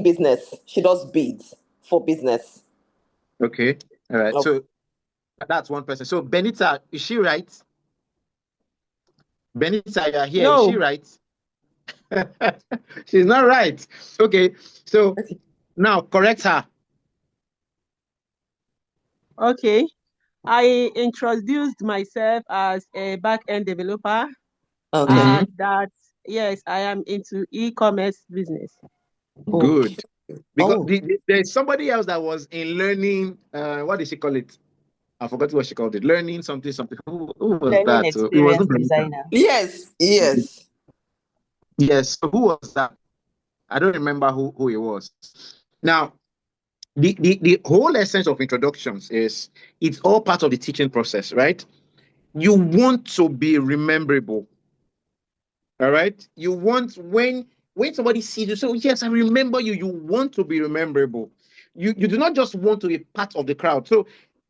business. She does bids for business. Okay. All right. Okay. So that's one person. So Benita, is she right? Benita, you're here. Is she No. right? She's not right. Okay. So now correct her. Okay. I introduced myself as a back-end developer. Okay. Mm-hmm. That yes, I am into e-commerce business. Okay. Good. Because Oh, there's somebody else that was in learning. What did she call it? I forgot what she called it. Learning something, something. Who was Learning that? It wasn't experience Benita. designer. yes, yes. Yes. So who was that? I don't remember who it was. Now, the whole essence of introductions is it's all part of the teaching process, right? You want to be rememberable. All right. You want when somebody sees you, so yes, I remember you. You want to be rememberable. You do not just want to be part of the crowd. So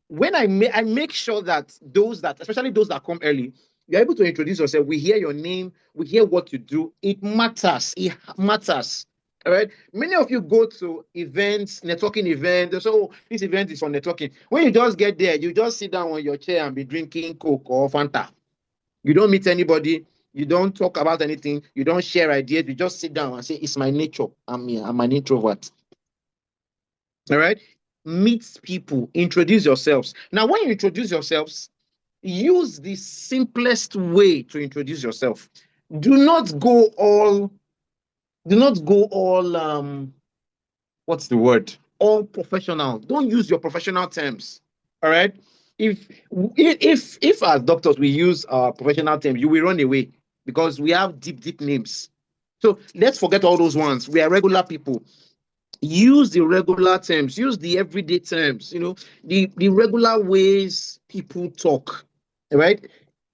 when I make sure that those that, especially those that come early, you're able to introduce yourself. We hear your name, we hear what you do. It matters. It matters. All right. Many of you go to events, networking events. So this event is for networking. When you just get there, you just sit down on your chair and be drinking Coke or Fanta. You don't meet anybody. You don't talk about anything. You don't share ideas. You just sit down and say, "It's my nature. I'm an introvert." All right. Meet people. Introduce yourselves. Now, when you introduce yourselves, use the simplest way to introduce yourself. Do not go all. Do not go all. What's the word? All professional. Don't use your professional terms. All right. If if as doctors we use our professional terms, you will run away because we have deep names. So let's forget all those ones. We are regular people. Use the regular terms, use the everyday terms, the regular ways people talk. All right.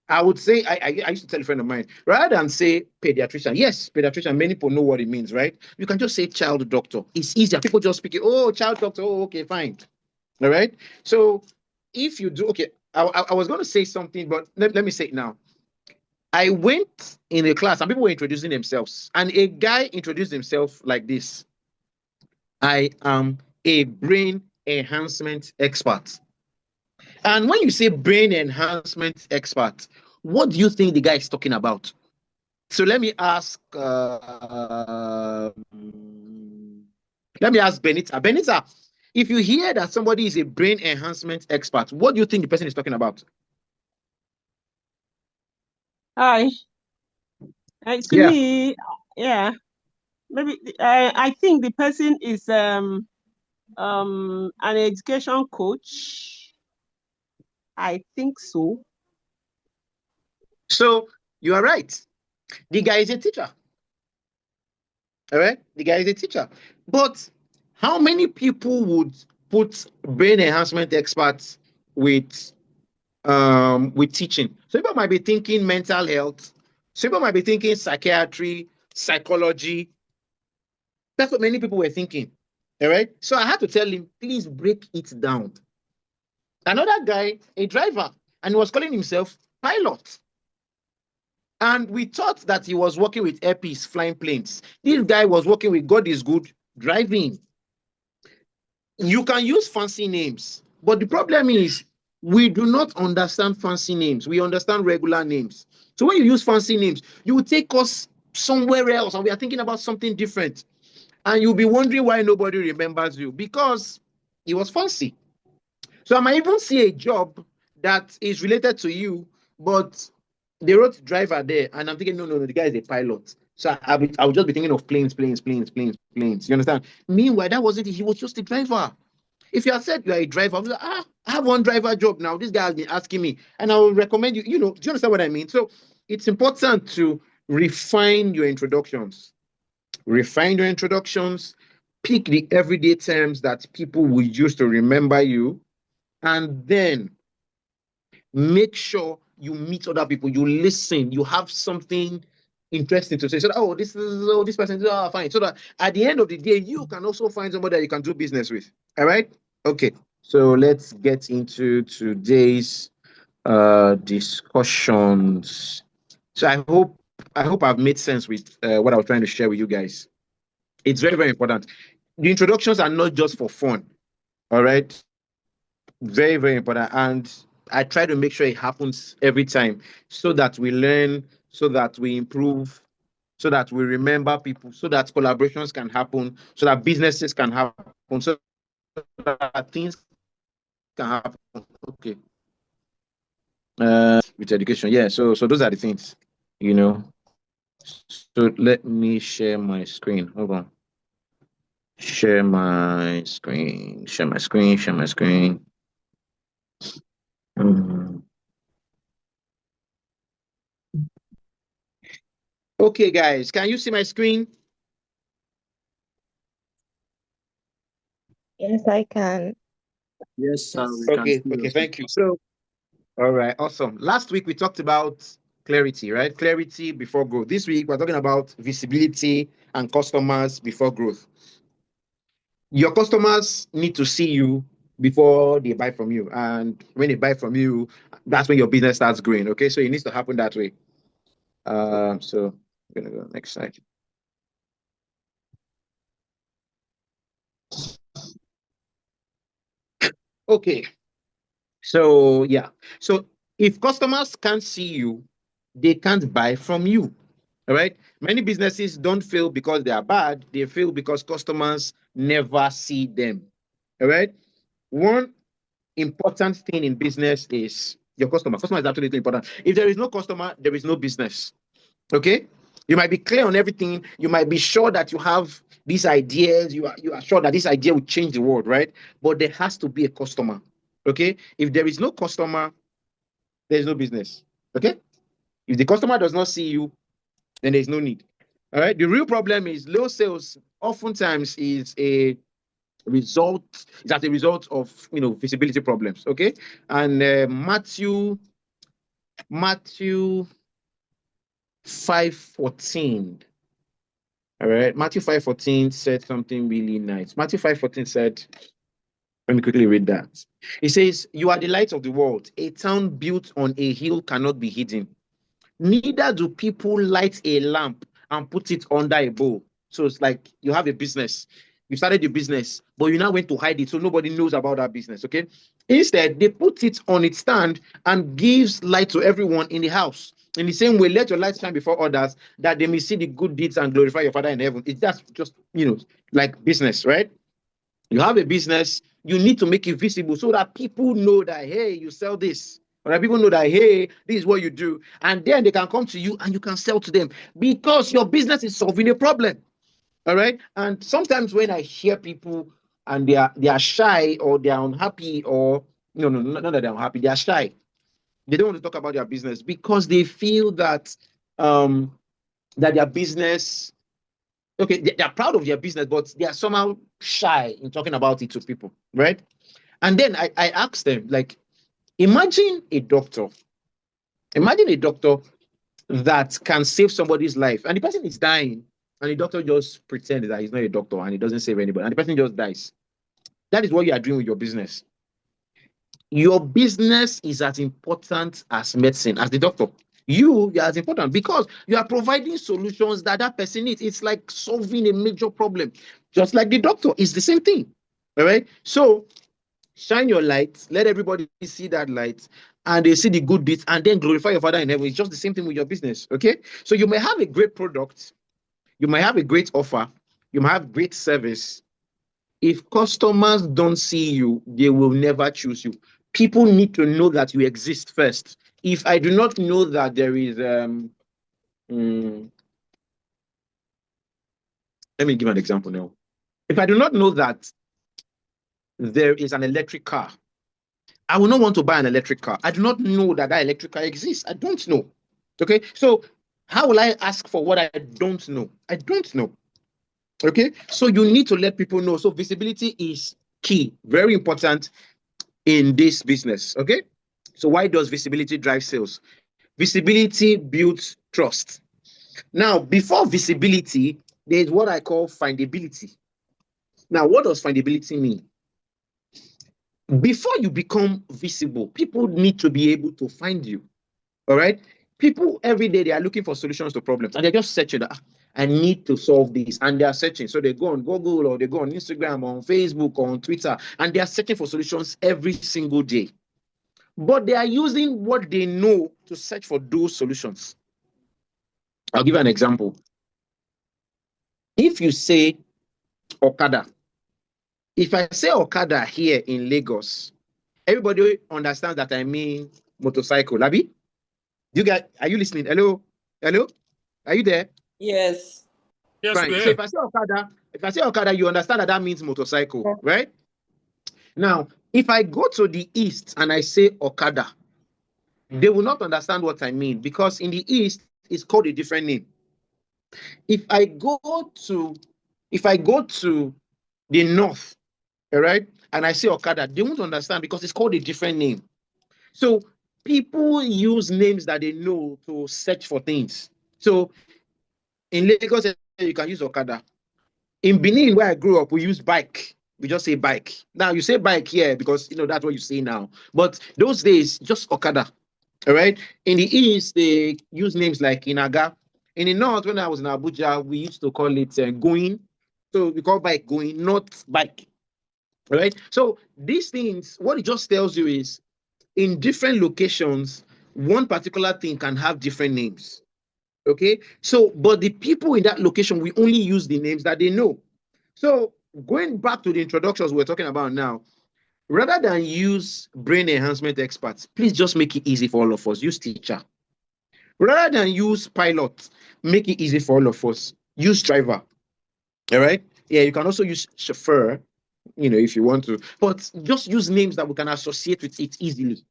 I would say I used to tell a friend of mine, rather than say pediatrician, yes, pediatrician, many people know what it means, right? You can just say child doctor. It's easier. People just speak it, oh, child doctor, oh, okay, fine. All right. So if you do, okay, I was going to say something, but let me say it now. I went in a class and people were introducing themselves, and a guy introduced himself like this: I am a brain enhancement expert. And when you say brain enhancement expert, what do you think the guy is talking about? So let me ask Benita. Benita, if you hear that somebody is a brain enhancement expert, what do you think the person is talking about? Hi. To Yeah. me, yeah, maybe I think the person is an education coach. I think so. So you are right. The guy is a teacher. All right. The guy is a teacher. But how many people would put brain enhancement experts with teaching? So people might be thinking mental health. So people might be thinking psychiatry, psychology. That's what many people were thinking. All right. So I had to tell him, please break it down. Another guy, a driver, and he was calling himself pilot. And we thought that he was working with airpiece flying planes. This guy was working with God is good driving. You can use fancy names, but the problem is we do not understand fancy names. We understand regular names. So when you use fancy names, you will take us somewhere else, and we are thinking about something different. And you'll be wondering why nobody remembers you because it was fancy. So I might even see a job that is related to you, but they wrote driver there, and I'm thinking, no, the guy is a pilot. So I would just be thinking of planes, planes, planes, planes, planes. You understand? Meanwhile, that wasn't it. He was just a driver. If you had said you are a driver, I was like, I have one driver job now. This guy has been asking me, and I will recommend you. Do you understand what I mean? So it's important to refine your introductions. Refine your introductions. Pick the everyday terms that people will use to remember you, and then make sure you meet other people. You listen. You have something interesting to say. So that, this person, fine. So that at the end of the day, you can also find somebody that you can do business with. All right. Okay. So let's get into today's discussions. So I hope I've made sense with what I was trying to share with you guys. It's very, very important. the introductions are not just for fun. All right. Very, very important. And I try to make sure it happens every time so that we learn, so that we improve, so that we remember people, so that collaborations can happen, so that businesses can happen, so that things can happen. Okay. With education. Yeah. So those are the things, you know. So let me share my screen. Hold on. Share my screen. Share my screen. Share my screen. Mhm. Okay, guys, can you see my screen? Yes, I can. Yes, sir. We can Okay, see okay, you. thank you. So, all right, awesome. Last week we talked about clarity, right? Clarity before growth. This week we're talking about visibility and customers before growth. Your customers need to see you before they buy from you. And when they buy from you, that's when your business starts growing. Okay, so it needs to happen that way. So I'm gonna go next slide. Okay, so yeah. So if customers can't see you, they can't buy from you. All right. Many businesses don't fail because they are bad, they fail because customers never see them. All right. One important thing in business is your customer. Customer is absolutely important. If there is no customer, there is no business. Okay. You might be clear on everything. You might be sure that you have these ideas. You are sure that this idea will change the world, right? But there has to be a customer. Okay. If there is no customer, there is no business. Okay. If the customer does not see you, then there's no need. All right. The real problem is low sales oftentimes is a result, is as a result of visibility problems. Okay. And Matthew 5:14. All right. Matthew 5:14 said something really nice. Matthew 5:14 said, let me quickly read that. It says, "You are the light of the world. A town built on a hill cannot be hidden. Neither do people light a lamp and put it under a bowl." So it's like you have a business. You started your business, but you now went to hide it so nobody knows about that business. Okay. Instead, they put it on its stand and gives light to everyone in the house. In the same way, let your light shine before others that they may see the good deeds and glorify your Father in heaven. It's just like business, right? You have a business, you need to make it visible so that people know that, hey, you sell this. Or that people know that, hey, this is what you do. And then they can come to you and you can sell to them because your business is solving a problem. All right. And sometimes when I hear people and they are shy or they are unhappy, or no, not that they're unhappy, they are shy. They don't want to talk about their business because they feel that that their business, okay, they are proud of their business, but they are somehow shy in talking about it to people, right? And then I asked them, like, imagine a doctor, imagine a doctor that can save somebody's life, and the person is dying, and the doctor just pretends that he's not a doctor and he doesn't save anybody, and the person just dies. That is what you are doing with your business. Your business is as important as medicine, as the doctor. You are as important because you are providing solutions that that person needs. It's like solving a major problem, just like the doctor. It's the same thing. All right. So shine your light, let everybody see that light, and they see the good bits, and then glorify your Father in heaven. It's just the same thing with your business. Okay. So you may have a great product, you might have a great offer, you might have great service. If customers don't see you, they will never choose you. People need to know that you exist first. If I do not know that there is let me give an example now. If I do not know that there is an electric car, I will not want to buy an electric car. I do not know that that electric car exists. I don't know. Okay. So how will I ask for what I don't know? I don't know. Okay. So you need to let people know. So visibility is key, very important in this business. Okay. So why does visibility drive sales? Visibility builds trust. Now, before visibility, there's what I call findability. Now, what does findability mean? Before you become visible, people need to be able to find you. All right. People every day, they are looking for solutions to problems, and they're just searching. I need to solve this, and they are searching. So they go on Google, or they go on Instagram, or on Facebook, or on Twitter, and they are searching for solutions every single day. But they are using what they know to search for those solutions. I'll give you an example. If you say Okada, if I say Okada here in Lagos, everybody understands that I mean motorcycle. Labi, are you listening? Hello? Hello? Are you there? Yes. Yes, Fine. So if I say Okada, you understand that means motorcycle, right? Now, if I go to the East and I say Okada, they will not understand what I mean, because in the East, it's called a different name. If I go to the North, all right, and I say Okada, they won't understand because it's called a different name. So people use names that they know to search for things. So in Lagos, you can use Okada. In Benin, where I grew up, we use bike. We just say bike. Now you say bike here because that's what you say now. But those days, just Okada. All right. In the East, they use names like Inaga. In the North, when I was in Abuja, we used to call it going. So we call bike going, not bike. All right. So these things, what it just tells you is, in different locations, one particular thing can have different names. Okay. So, but the people in that location, we only use the names that they know. So going back to the introductions we're talking about now, rather than use brain enhancement experts, please just make it easy for all of us. Use teacher. Rather than use pilot, make it easy for all of us. Use driver. All right. Yeah, you can also use chauffeur, if you want to, but just use names that we can associate with it easily.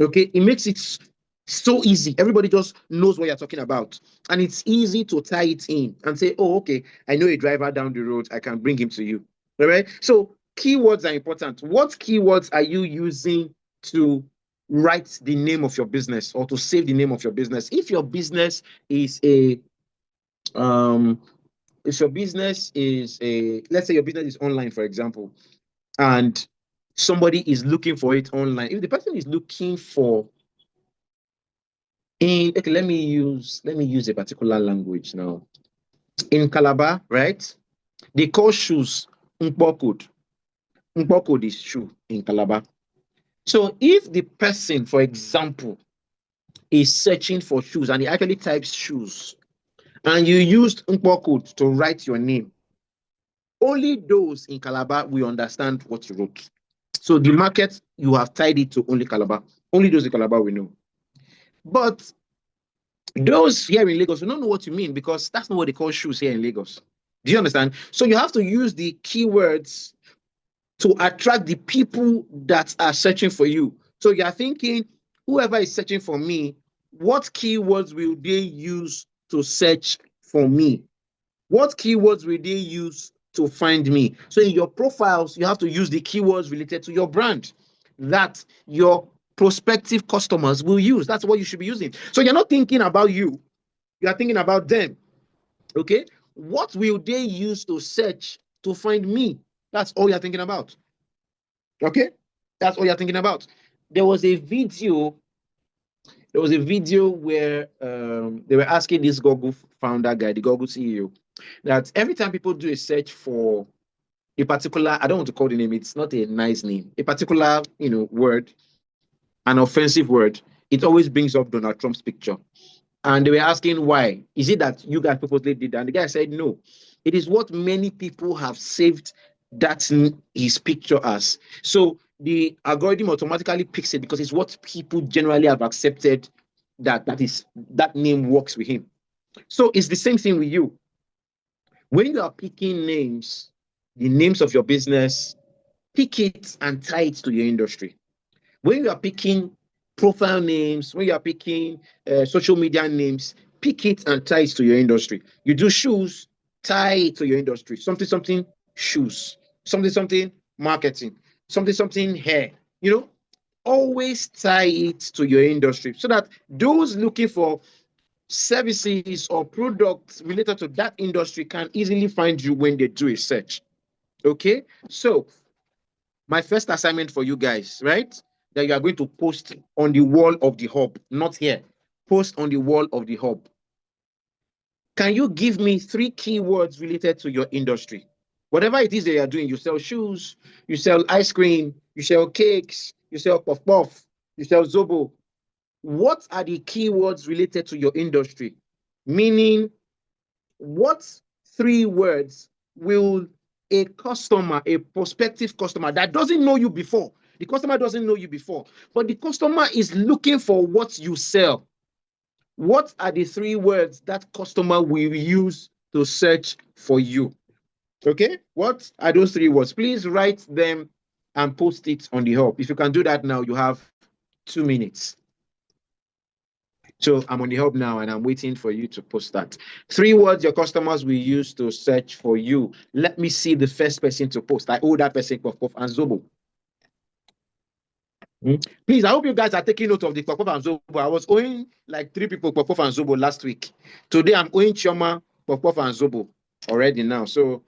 Okay, it makes it so easy. Everybody just knows what you're talking about, and it's easy to tie it in and say, oh, okay, I know a driver down the road, I can bring him to you. All right. So keywords are important. What keywords are you using to write the name of your business or to save the name of your business? If your business is let's say your business is online, for example, and somebody is looking for it online. If the person is looking for okay, let me use a particular language now. In Calabar, right? They call shoes Nkpokod. Nkpokod is shoe in Calabar. So if the person, for example, is searching for shoes and he actually types shoes, and you used Nkpokod to write your name, only those in Calabar will understand what you wrote. So the market, you have tied it to only Calabar. Only those in Calabar will know. But those here in Lagos, we don't know what you mean, because that's not what they call shoes here in Lagos. Do you understand? So you have to use the keywords to attract the people that are searching for you. So you are thinking, whoever is searching for me, what keywords will they use to search for me? What keywords will they use to find me? So in your profiles, you have to use the keywords related to your brand that your prospective customers will use. That's what you should be using. So you're not thinking about you are thinking about them. Okay, what will they use to search to find me? That's all you're thinking about. Okay, that's all you're thinking about. There was a video where they were asking this Google founder guy, the Google CEO, that every time people do a search for a particular, I don't want to call the name, it's not a nice name, a particular word, an offensive word, it always brings up Donald Trump's picture. And they were asking why. Is it that you guys purposely did that? And the guy said, no. It is what many people have saved that his picture as. So the algorithm automatically picks it because it's what people generally have accepted that name works with him. So it's the same thing with you. When you are picking names, the names of your business, pick it and tie it to your industry. When you are picking profile names, when you are picking social media names, pick it and tie it to your industry. You do shoes, tie it to your industry. Something shoes. Something marketing. Something hair. Always tie it to your industry so that those looking for services or products related to that industry can easily find you when they do a search. Okay, so my first assignment for you guys, right, that you are going to post on the wall of the hub, not here. post on the wall of the hub. Can you give me 3 keywords related to your industry? Whatever it is that you're doing, you sell shoes, you sell ice cream, you sell cakes, you sell puff puff, you sell zobo. What are the keywords related to your industry? Meaning, what 3 words will a customer, a prospective customer that doesn't know you before, the customer doesn't know you before, but the customer is looking for what you sell. What are the 3 words that customer will use to search for you? Okay, what are those 3 words? Please write them and post it on the hub. If you can do that now, you have 2 minutes. So I'm on the hub now and I'm waiting for you to post that. 3 words your customers will use to search for you. Let me see the first person to post. I owe that person Puff Puff and Zobo. Please, I hope you guys are taking note of the Puff Puff and Zobo. I was owing like 3 people Puff Puff and Zobo last week. Today I'm owing Chioma, Puff Puff and Zobo already now. So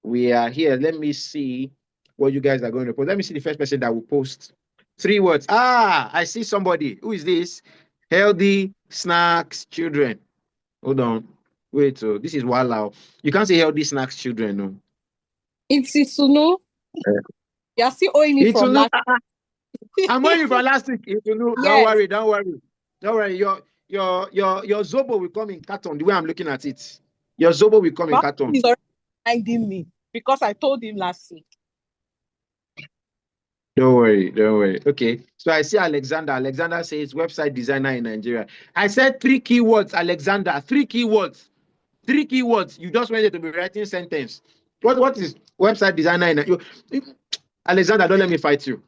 we are here. Let me see what you guys are going to post. Let me see the first person that will post 3 words. Ah, I see somebody. Who is this? Healthy snacks children. Hold on. Wait, so this is Walao. You can't say healthy snacks children, no. It's Isunu. You're still owing me from last week. I'm owing you from last week. Itunu. Yes. Don't worry. Your Zobo will come in carton the way I'm looking at it. Your Zobo will come in carton. He's already reminding me because I told him last week. Don't worry. Okay. So I see Alexander. Alexander says website designer in Nigeria. I said 3 keywords, Alexander. 3 keywords. 3 keywords. You just wanted to be writing sentence. What is website designer in Nigeria? Alexander, don't let me fight you.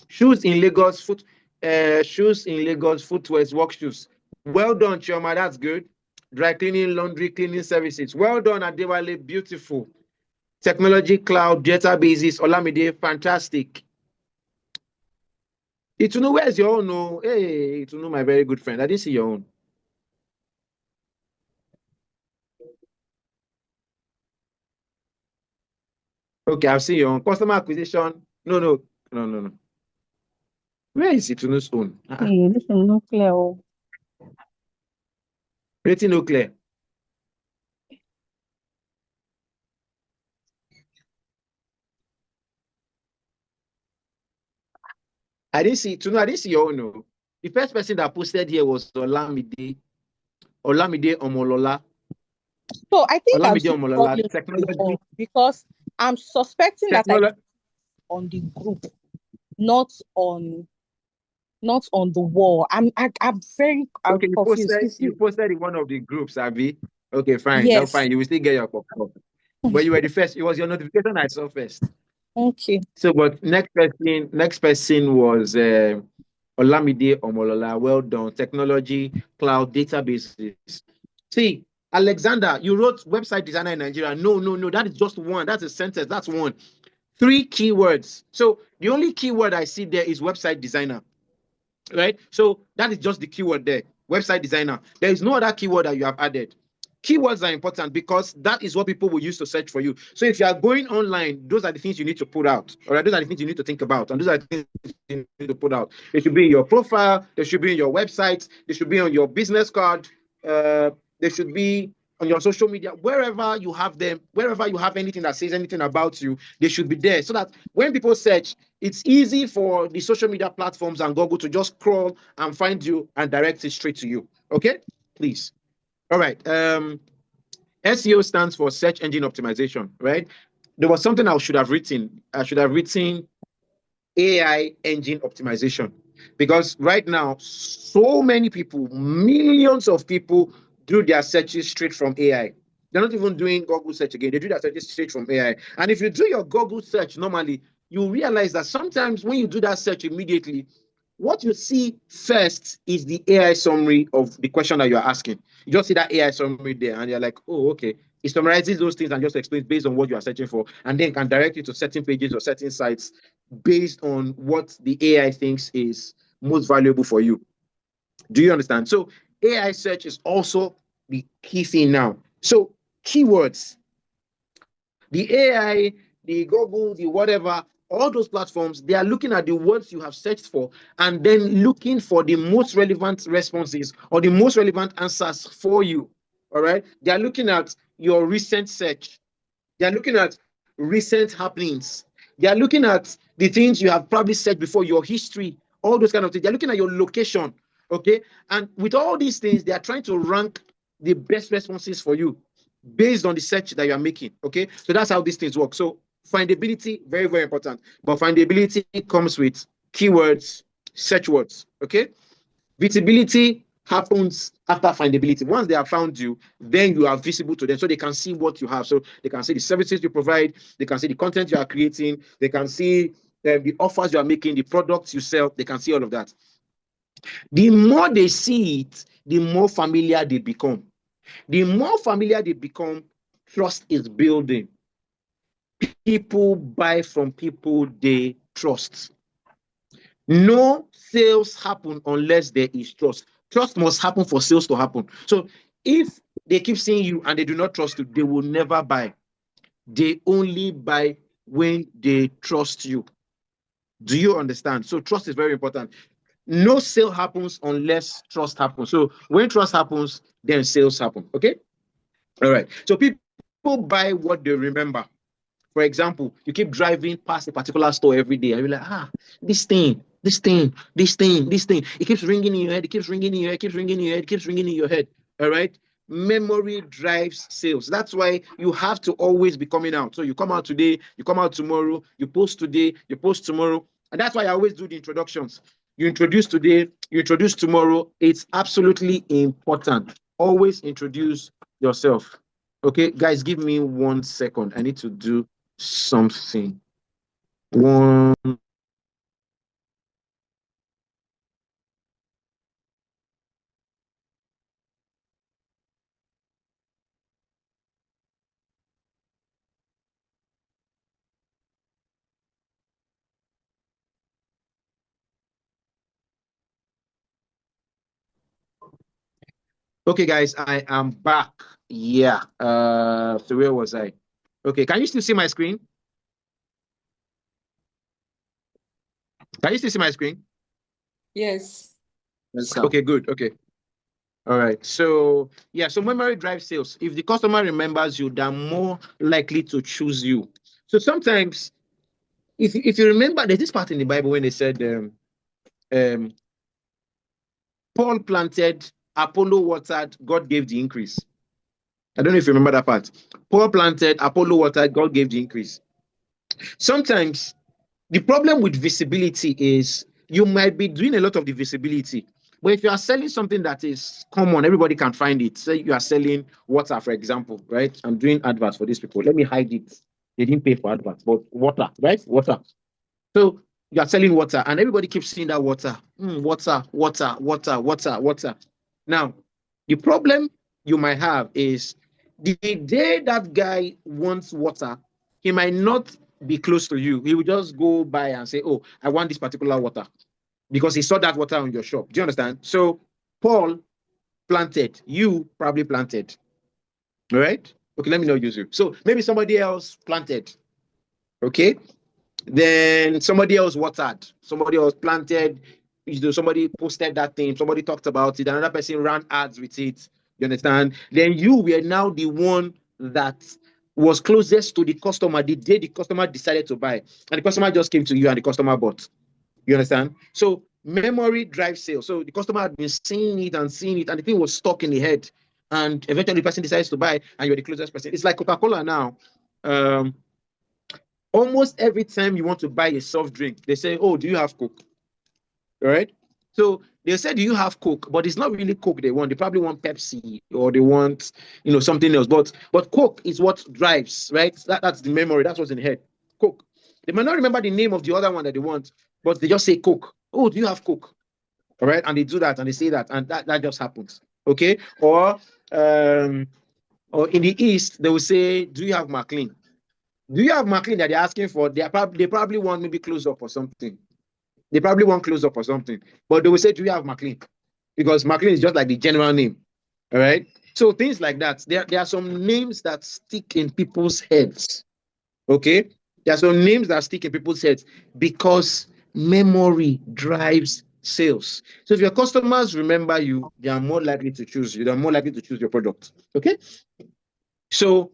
Shoes in Lagos, footwear, work shoes. Well done, Chioma. That's good. Dry cleaning, laundry, cleaning services. Well done, Adewale. Beautiful. Technology, cloud, databases, Olamide, fantastic. Itunu, where's your own? Oh, hey, Itunu, my very good friend. I didn't see your own. Okay, I've seen your own. Customer acquisition. No. Where is Itunu's own? Hey, this is not clear. Rating no clear. I didn't see your own. No. The first person that posted here was Olamide Omolola. So I think I'm Olamide still Omolola, technology. because I'm suspecting that Technology. on the group, not on the wall. I'm very Okay, confused. you posted in one of the groups, Abby. Okay, fine. Yes. No, fine. You will still get your popcorn. But you were the first. It was your notification I saw first. Okay. So, but next person was Olamide Omolola. Well done. Technology, cloud, databases. See, Alexander, you wrote website designer in Nigeria. No. That is just one. That's a sentence. That's one. 3 keywords. So the only keyword I see there is website designer. Right? So that is just the keyword there. Website designer. There is no other keyword that you have added. Keywords are important because that is what people will use to search for you. So if you are going online, those are the things you need to put out. All right, those are the things you need to think about. And those are the things you need to put out. They should be in your profile. They should be in your website. They should be on your business card. They should be on your social media. Wherever you have them, wherever you have anything that says anything about you, they should be there. So that when people search, it's easy for the social media platforms and Google to just crawl and find you and direct it straight to you. Okay? Please. All right. SEO stands for search engine optimization, right? There was something I should have written. I should have written AI engine optimization, because right now, so many people, millions of people do their searches straight from AI. They're not even doing Google search again. They do their searches straight from AI. And if you do your Google search normally, you realize that sometimes when you do that search immediately, what you see first is the AI summary of the question that you're asking. You just see that AI summary there, and you're like, oh, okay. It summarizes those things and just explains based on what you are searching for, and then can direct you to certain pages or certain sites based on what the AI thinks is most valuable for you. Do you understand? So AI search is also the key thing now. So keywords, the AI, the Google, the whatever, all those platforms, they are looking at the words you have searched for and then looking for the most relevant responses or the most relevant answers for you. All right. They are looking at your recent search. They are looking at recent happenings. They are looking at the things you have probably said before, your history, all those kind of things. They're looking at your location. Okay. And with all these things, they are trying to rank the best responses for you based on the search that you are making. Okay. So that's how these things work. So findability, very, very important. But findability comes with keywords, search words. Okay. Visibility happens after findability. Once they have found you, then you are visible to them, so they can see what you have. So they can see the services you provide, they can see the content you are creating, they can see the offers you are making, the products you sell, they can see all of that. The more they see it, the more familiar they become. The more familiar they become, trust is building. People buy from people they trust. No sales happen unless there is trust. Trust must happen for sales to happen. So if they keep seeing you and they do not trust you, they will never buy. They only buy when they trust you. Do you understand? So trust is very important. No sale happens unless trust happens. So when trust happens, then sales happen. Okay? All right. So people buy what they remember. For example, you keep driving past a particular store every day, and you're like, this thing. It keeps ringing in your head, it keeps ringing in your head, it keeps ringing in your head, it keeps ringing in your head. All right. Memory drives sales. That's why you have to always be coming out. So you come out today, you come out tomorrow, you post today, you post tomorrow. And that's why I always do the introductions. You introduce today, you introduce tomorrow. It's absolutely important. Always introduce yourself. Okay, guys, give me 1 second. I need to do something. One. Okay, guys, I am back. Yeah. So where was I? Okay, can you still see my screen? Can you still see my screen? Yes. Yes, sir. Okay, good. Okay. All right. So yeah, so memory drives sales. If the customer remembers you, they're more likely to choose you. So sometimes, if you remember, there's this part in the Bible when they said Paul planted, Apollo watered, God gave the increase. I don't know if you remember that part. Paul planted, Apollo watered, God gave the increase. Sometimes the problem with visibility is you might be doing a lot of the visibility, but if you are selling something that is common, everybody can find it. Say you are selling water, for example, right? I'm doing adverts for these people. Let me hide it. They didn't pay for adverts, but water, right? Water. So you are selling water, and everybody keeps seeing that water. Water. Now, the problem you might have is the day that guy wants water, he might not be close to you. He will just go by and say, "Oh, I want this particular water," because he saw that water on your shop. Do you understand? So Paul planted, you probably planted. All right? Okay, let me not use you. So maybe somebody else planted. Okay. Then somebody else watered, somebody else planted, somebody posted that thing, somebody talked about it, another person ran ads with it. You understand? Then you were now the one that was closest to the customer the day the customer decided to buy. And the customer just came to you and the customer bought. You understand? So memory drives sales. So the customer had been seeing it, and the thing was stuck in the head. And eventually the person decides to buy, and you're the closest person. It's like Coca-Cola now. Almost every time you want to buy a soft drink, they say, "Oh, do you have Coke?" All right. So they say, "Do you have Coke?" But it's not really Coke they want. They probably want Pepsi, or they want, something else. But Coke is what drives, right? That's the memory. That's what's in the head. Coke. They might not remember the name of the other one that they want, but they just say Coke. "Oh, do you have Coke?" All right. And they do that and they say that, and that just happens. Okay. Or in the East, they will say, "Do you have McLean?" Do you have McLean that they're asking for? They probably want maybe close up or something. They probably want close up or something. But they will say, "Do you have McLean?" Because McLean is just like the general name. All right. So things like that. There are some names that stick in people's heads. Okay. There are some names that stick in people's heads because memory drives sales. So if your customers remember you, they are more likely to choose you. They are more likely to choose your product. Okay. So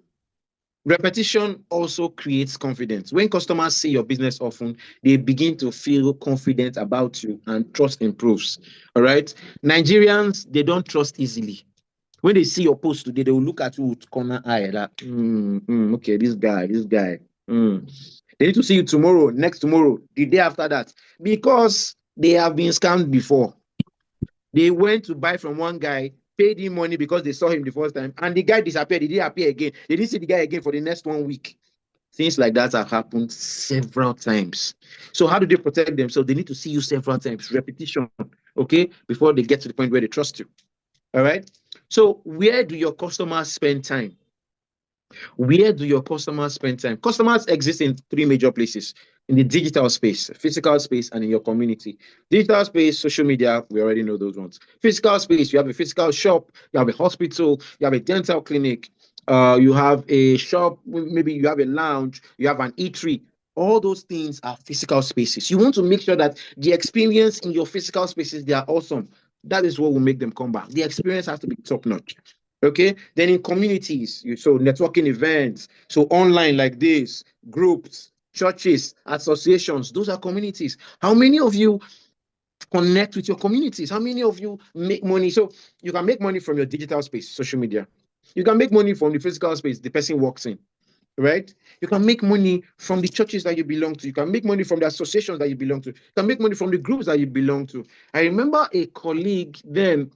repetition also creates confidence. When customers see your business often, they begin to feel confident about you and trust improves. All right. Nigerians, they don't trust easily. When they see your post today, they will look at you with corner eye like, okay, this guy. They need to see you tomorrow, next tomorrow, the day after that, because they have been scammed before. They went to buy from one guy, paid him money because they saw him the first time, and the guy disappeared. He didn't appear again. They didn't see the guy again for the next 1 week. Things like that have happened several times. So how do they protect themselves? They need to see you several times, repetition, okay, before they get to the point where they trust you. All right. So where do your customers spend time? Where do your customers spend time? Customers exist in three major places: in the digital space, physical space, and in your community. Digital space, social media, we already know those ones. Physical space, you have a physical shop, you have a hospital, you have a dental clinic, you have a shop, maybe you have a lounge, you have an eatery. All those things are physical spaces. You want to make sure that the experience in your physical spaces, they are awesome. That is what will make them come back. The experience has to be top notch. Okay, then in communities, so networking events, so online like this, groups, churches, associations, those are communities. How many of you connect with your communities? How many of you make money? So you can make money from your digital space, social media. You can make money from the physical space the person walks in, right? You can make money from the churches that you belong to. You can make money from the associations that you belong to. You can make money from the groups that you belong to. I remember a colleague then.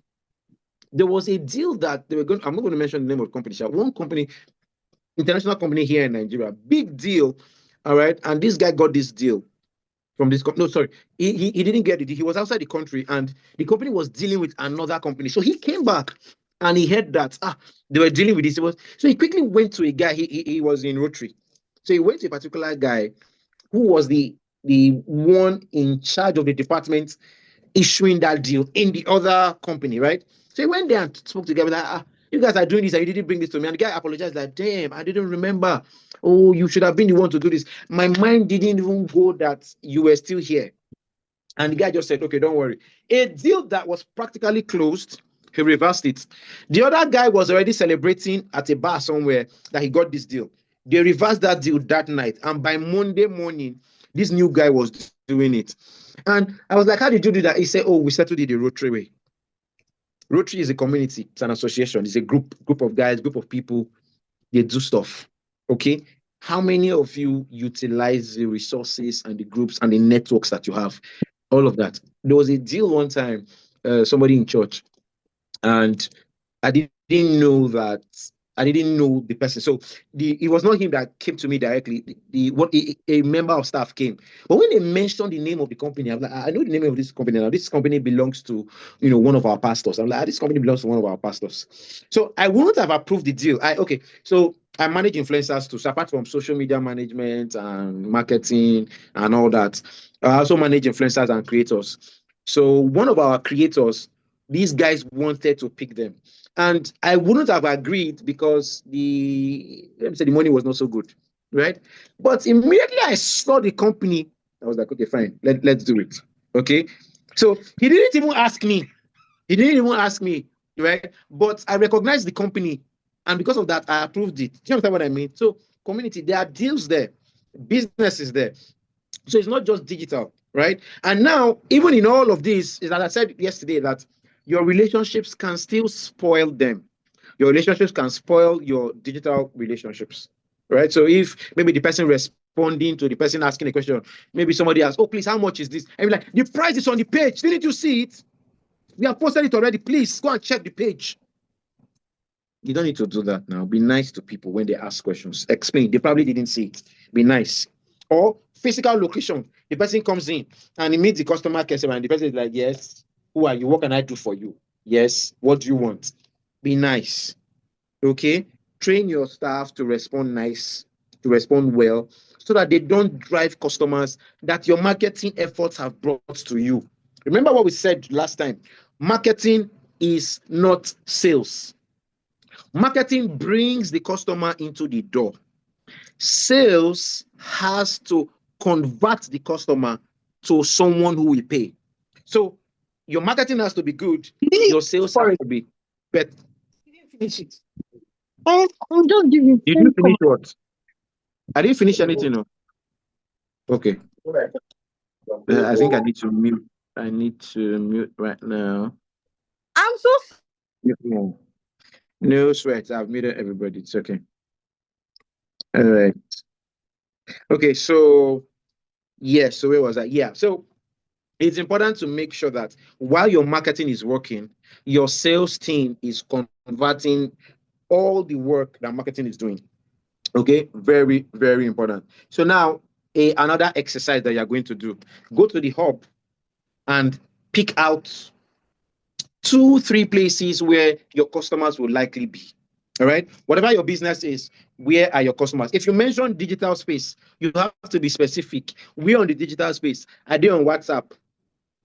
There was a deal that they were going. I'm not going to mention the name of the company. One company, international company here in Nigeria, big deal. All right. And this guy got this deal from this company. No, sorry. He didn't get it. He was outside the country and the company was dealing with another company. So he came back and he heard that they were dealing with this. So he quickly went to a guy. He was in Rotary. So he went to a particular guy who was the one in charge of the department issuing that deal in the other company, right? So he went there and spoke together like, you guys are doing this and you didn't bring this to me. And the guy apologized like, damn, I didn't remember. Oh, you should have been the one to do this. My mind didn't even go that you were still here. And the guy just said, okay, don't worry. A deal that was practically closed, he reversed it. The other guy was already celebrating at a bar somewhere that he got this deal. They reversed that deal that night. And by Monday morning, this new guy was doing it. And I was like, how did you do that? He said, oh, we settled it the Rotary way. Rotary is a community. It's an association. It's a group of guys, group of people. They do stuff. Okay. How many of you utilize the resources and the groups and the networks that you have? All of that. There was a deal one time, somebody in church, and I didn't know that. I didn't know the person. So it was not him that came to me directly. A member of staff came. But when they mentioned the name of the company, I'm like, I know the name of this company now. This company belongs to, one of our pastors. I'm like, this company belongs to one of our pastors. So I wouldn't have approved the deal. So I manage influencers too. So apart from social media management and marketing and all that, I also manage influencers and creators. So one of our creators, these guys wanted to pick them. And I wouldn't have agreed because the money was not so good, right? But immediately I saw the company, I was like, okay, fine, let's do it. Okay. So he didn't even ask me. Right? But I recognized the company. And because of that, I approved it. Do you understand what I mean? So community, there are deals there, business is there. So it's not just digital, right? And now, even in all of this, as I said yesterday, that your relationships can still spoil them. Your relationships can spoil your digital relationships, right? So if maybe the person responding to the person asking a question, maybe somebody asks, oh, please, how much is this? And you're like, the price is on the page. Didn't you see it? We have posted it already. Please go and check the page. You don't need to do that now. Be nice to people when they ask questions. Explain. They probably didn't see it. Be nice. Or physical location. The person comes in and he meets the customer care and the person is like, yes, who are you? What can I do for you? Yes, what do you want? Be nice. Okay? Train your staff to respond nice, to respond well, so that they don't drive customers that your marketing efforts have brought to you. Remember what we said last time. Marketing is not sales. Marketing brings the customer into the door. Sales has to convert the customer to someone who will pay. So your marketing has to be good. Your sales have to be better. Finish it. I'm just giving. Did you finish what? I didn't finish anything. No. Okay. I think I need to mute. I need to mute right now. I'm so No sweat. I've muted everybody. It's okay. All right. Okay. So yes. So where was I? Yeah. So it's important to make sure that while your marketing is working, your sales team is converting all the work that marketing is doing. Okay, very, very important. So now another exercise that you're going to do, go to the hub and pick out 2-3 places where your customers will likely be. All right, whatever your business is, where are your customers? If you mention digital space, you have to be specific. Where on the digital space? Are they on WhatsApp?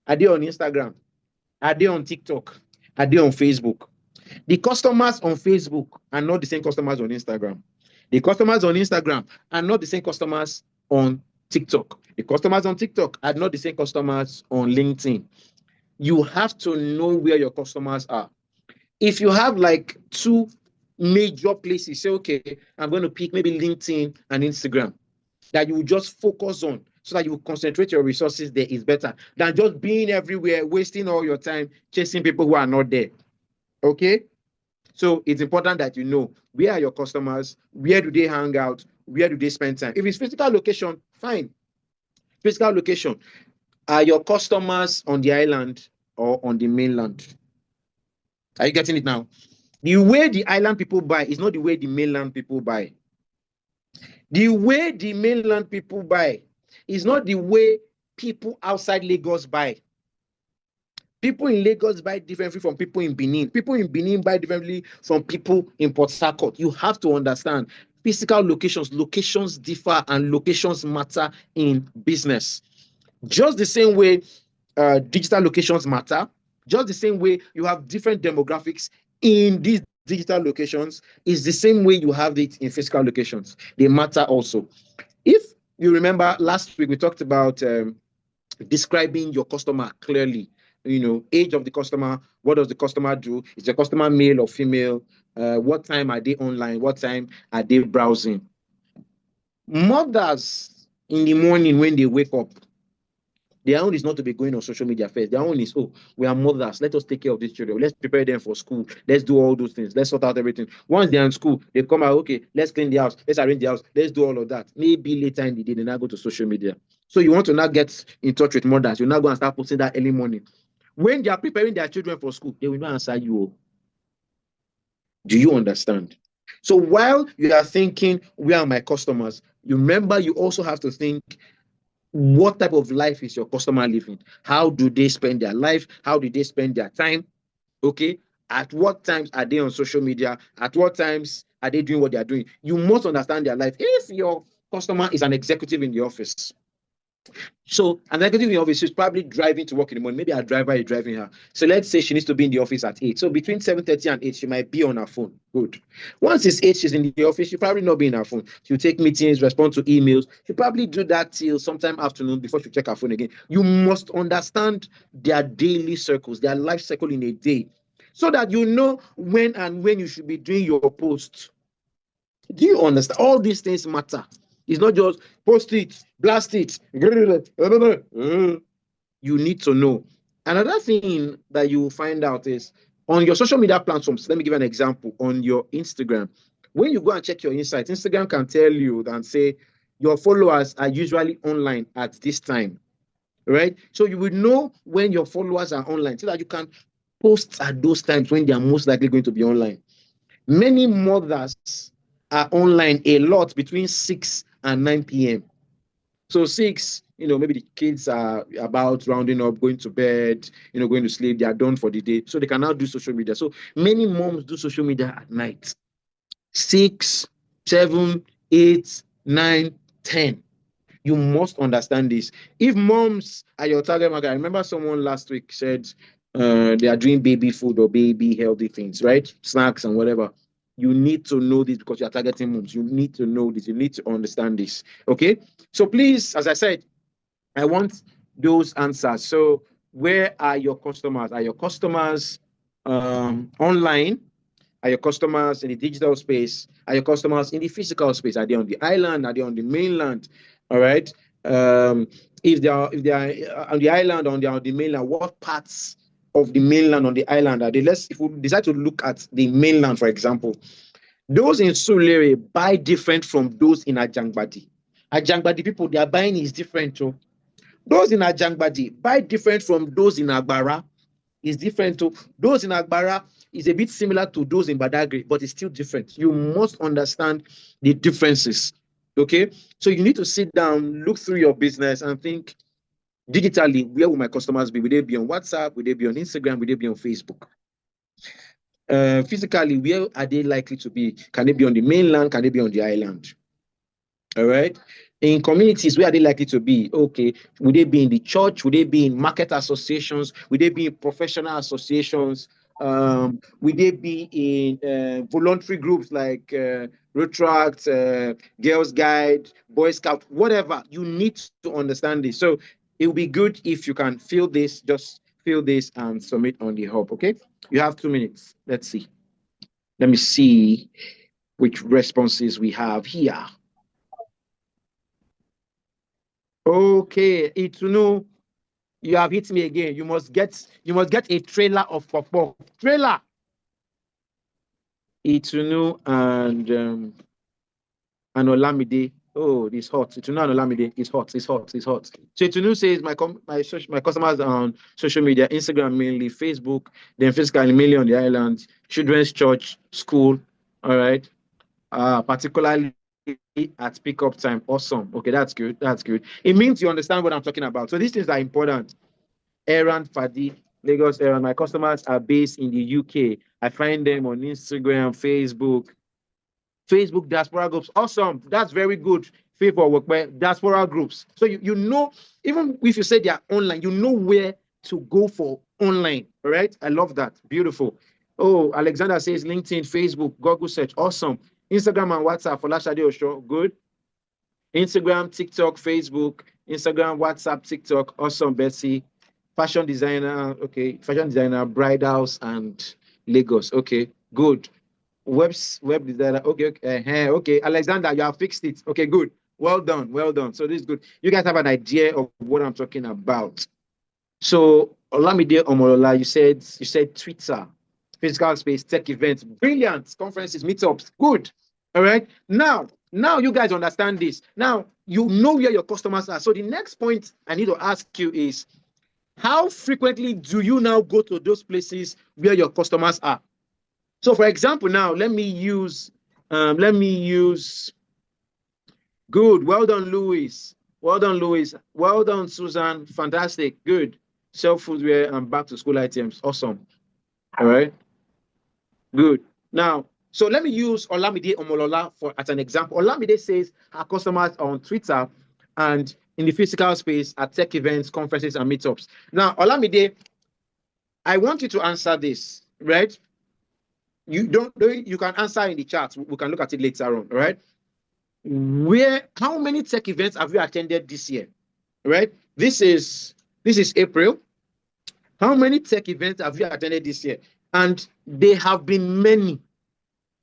Are they on Instagram? Are they on TikTok? Are they on Facebook? The customers on Facebook are not the same customers on Instagram. The customers on Instagram are not the same customers on TikTok. The customers on TikTok are not the same customers on LinkedIn. You have to know where your customers are. If you have like 2 major places, say, okay, I'm going to pick maybe LinkedIn and Instagram, that you will just focus on so that you will concentrate your resources there is better than just being everywhere, wasting all your time chasing people who are not there. Okay? So it's important that you know where are your customers, where do they hang out, where do they spend time. If it's physical location, fine. Physical location. Are your customers on the island or on the mainland? Are you getting it now? The way the island people buy is not the way the mainland people buy. The way the mainland people buy is not the way people outside Lagos buy. People in Lagos buy differently from people in Benin. People in Benin buy differently from people in Port Harcourt. You have to understand physical locations differ and locations matter in business. Just the same way digital locations matter, just the same way you have different demographics in these digital locations is the same way you have it in physical locations. They matter also. If you remember last week, we talked about describing your customer clearly. Age of the customer, what does the customer do? Is the customer male or female? What time are they online? What time are they browsing? Mothers in the morning when they wake up, their own is not to be going on social media first. Their own is, oh, we are mothers. Let us take care of these children. Let's prepare them for school. Let's do all those things. Let's sort out everything. Once they're in school, they come out, okay, let's clean the house. Let's arrange the house. Let's do all of that. Maybe later in the day, they now go to social media. So you want to now get in touch with mothers. You're not going to start posting that early morning. When they are preparing their children for school, they will not answer you. Do you understand? So while you are thinking, where are my customers? You remember, you also have to think, what type of life is your customer living? How do they spend their life? How do they spend their time? Okay. At what times are they on social media? At what times are they doing what they are doing? You must understand their life. If your customer is an executive in the office, so an executive in the office is probably driving to work in the morning. Maybe a driver is driving her. So let's say she needs to be in the office at 8. So between 7:30 and 8, she might be on her phone. Good. Once it's 8, she's in the office. She'll probably not be in her phone. She'll take meetings, respond to emails. She'll probably do that till sometime afternoon before she check her phone again. You must understand their daily circles, their life cycle in a day, so that you know when you should be doing your post. Do you understand? All these things matter. It's not just post it, blast it. You need to know. Another thing that you will find out is on your social media platforms. Let me give an example. On your Instagram, when you go and check your insights, Instagram can tell you and say your followers are usually online at this time, right? So you will know when your followers are online so that you can post at those times when they are most likely going to be online. Many mothers are online a lot between 6 and 9 p.m. So 6, maybe the kids are about rounding up, going to bed, going to sleep. They are done for the day. So they can now do social media. So many moms do social media at night. 6, 7, 8, 9, 10. You must understand this. If moms are your target market, I remember someone last week said they are doing baby food or baby healthy things, right? Snacks and whatever. You need to know this because you are targeting moms. You need to know this. You need to understand this. Okay. So please, as I said, I want those answers. So where are your customers? Are your customers online? Are your customers in the digital space? Are your customers in the physical space? Are they on the island? Are they on the mainland? All right. If they are on the island, on the mainland, what parts of the mainland on the island are they? If we decide to look at the mainland, for example, those in Sulere buy different from those in Ajangbadi. Ajangbadi people, their buying is different too. Those in Ajangbadi buy different from those in Agbara. Is different to those in Agbara is a bit similar to those in Badagry, but it's still different. You must understand the differences. Okay, so you need to sit down, look through your business, and think digitally, where will my customers be? Will they be on WhatsApp? Will they be on Instagram? Will they be on Facebook? Physically, where are they likely to be? Can they be on the mainland? Can they be on the island? All right. In communities, where are they likely to be? Okay. Would they be in the church? Would they be in market associations? Would they be in professional associations? Would they be in voluntary groups like Rotract, Girls Guide, Boy Scout, whatever? You need to understand this. So it will be good if you can fill this, just fill this and submit on the hub. Okay. You have 2 minutes. Let's see. Let me see which responses we have here. Okay, Itunu, you have hit me again. You must get a trailer of pop. Trailer. Itunu and Olamide. Oh, it's hot. Itunu and Olamide. It's hot. So Itunu says my customers are on social media, Instagram mainly, Facebook, then physically mainly on the island, children's church, school. All right. Particularly at pickup time. Awesome. Okay, that's good. It means you understand what I'm talking about. So these things are important. Errand Fadi, Lagos Errand. My customers are based in the UK. I find them on Instagram, Facebook diaspora groups. Awesome. That's very good. Favor work by diaspora groups. So you know, even if you say they are online, you know where to go for online. All right. I love that. Beautiful. Oh, Alexander says LinkedIn, Facebook, Google search. Awesome. Instagram and WhatsApp for Lashade Osho. Good. Instagram, TikTok, Facebook, Instagram, WhatsApp, TikTok. Awesome, Betsy. Fashion designer. Okay. Fashion designer, bridals and Lagos. Okay. Good. Web designer. Okay. Okay. Alexander, you have fixed it. Okay. Good. Well done. So this is good. You guys have an idea of what I'm talking about. So Olamide Omolola, you said Twitter, physical space, tech events, brilliant, conferences, meetups, good. All right. Now you guys understand this. Now you know where your customers are. So the next point I need to ask you is, how frequently do you now go to those places where your customers are? So for example, now let me use good. Well done, Louis. Well done, Susan. Fantastic. Good. Self-footwear and back to school items. Awesome. All right. Good. Now, so let me use Olamide Omolola as an example. Olamide says her customers are on Twitter and in the physical space at tech events, conferences, and meetups. Now, Olamide, I want you to answer this, right? You can answer in the chat. We can look at it later on, all right? How many tech events have you attended this year? Right? This is April. How many tech events have you attended this year? And they have been many,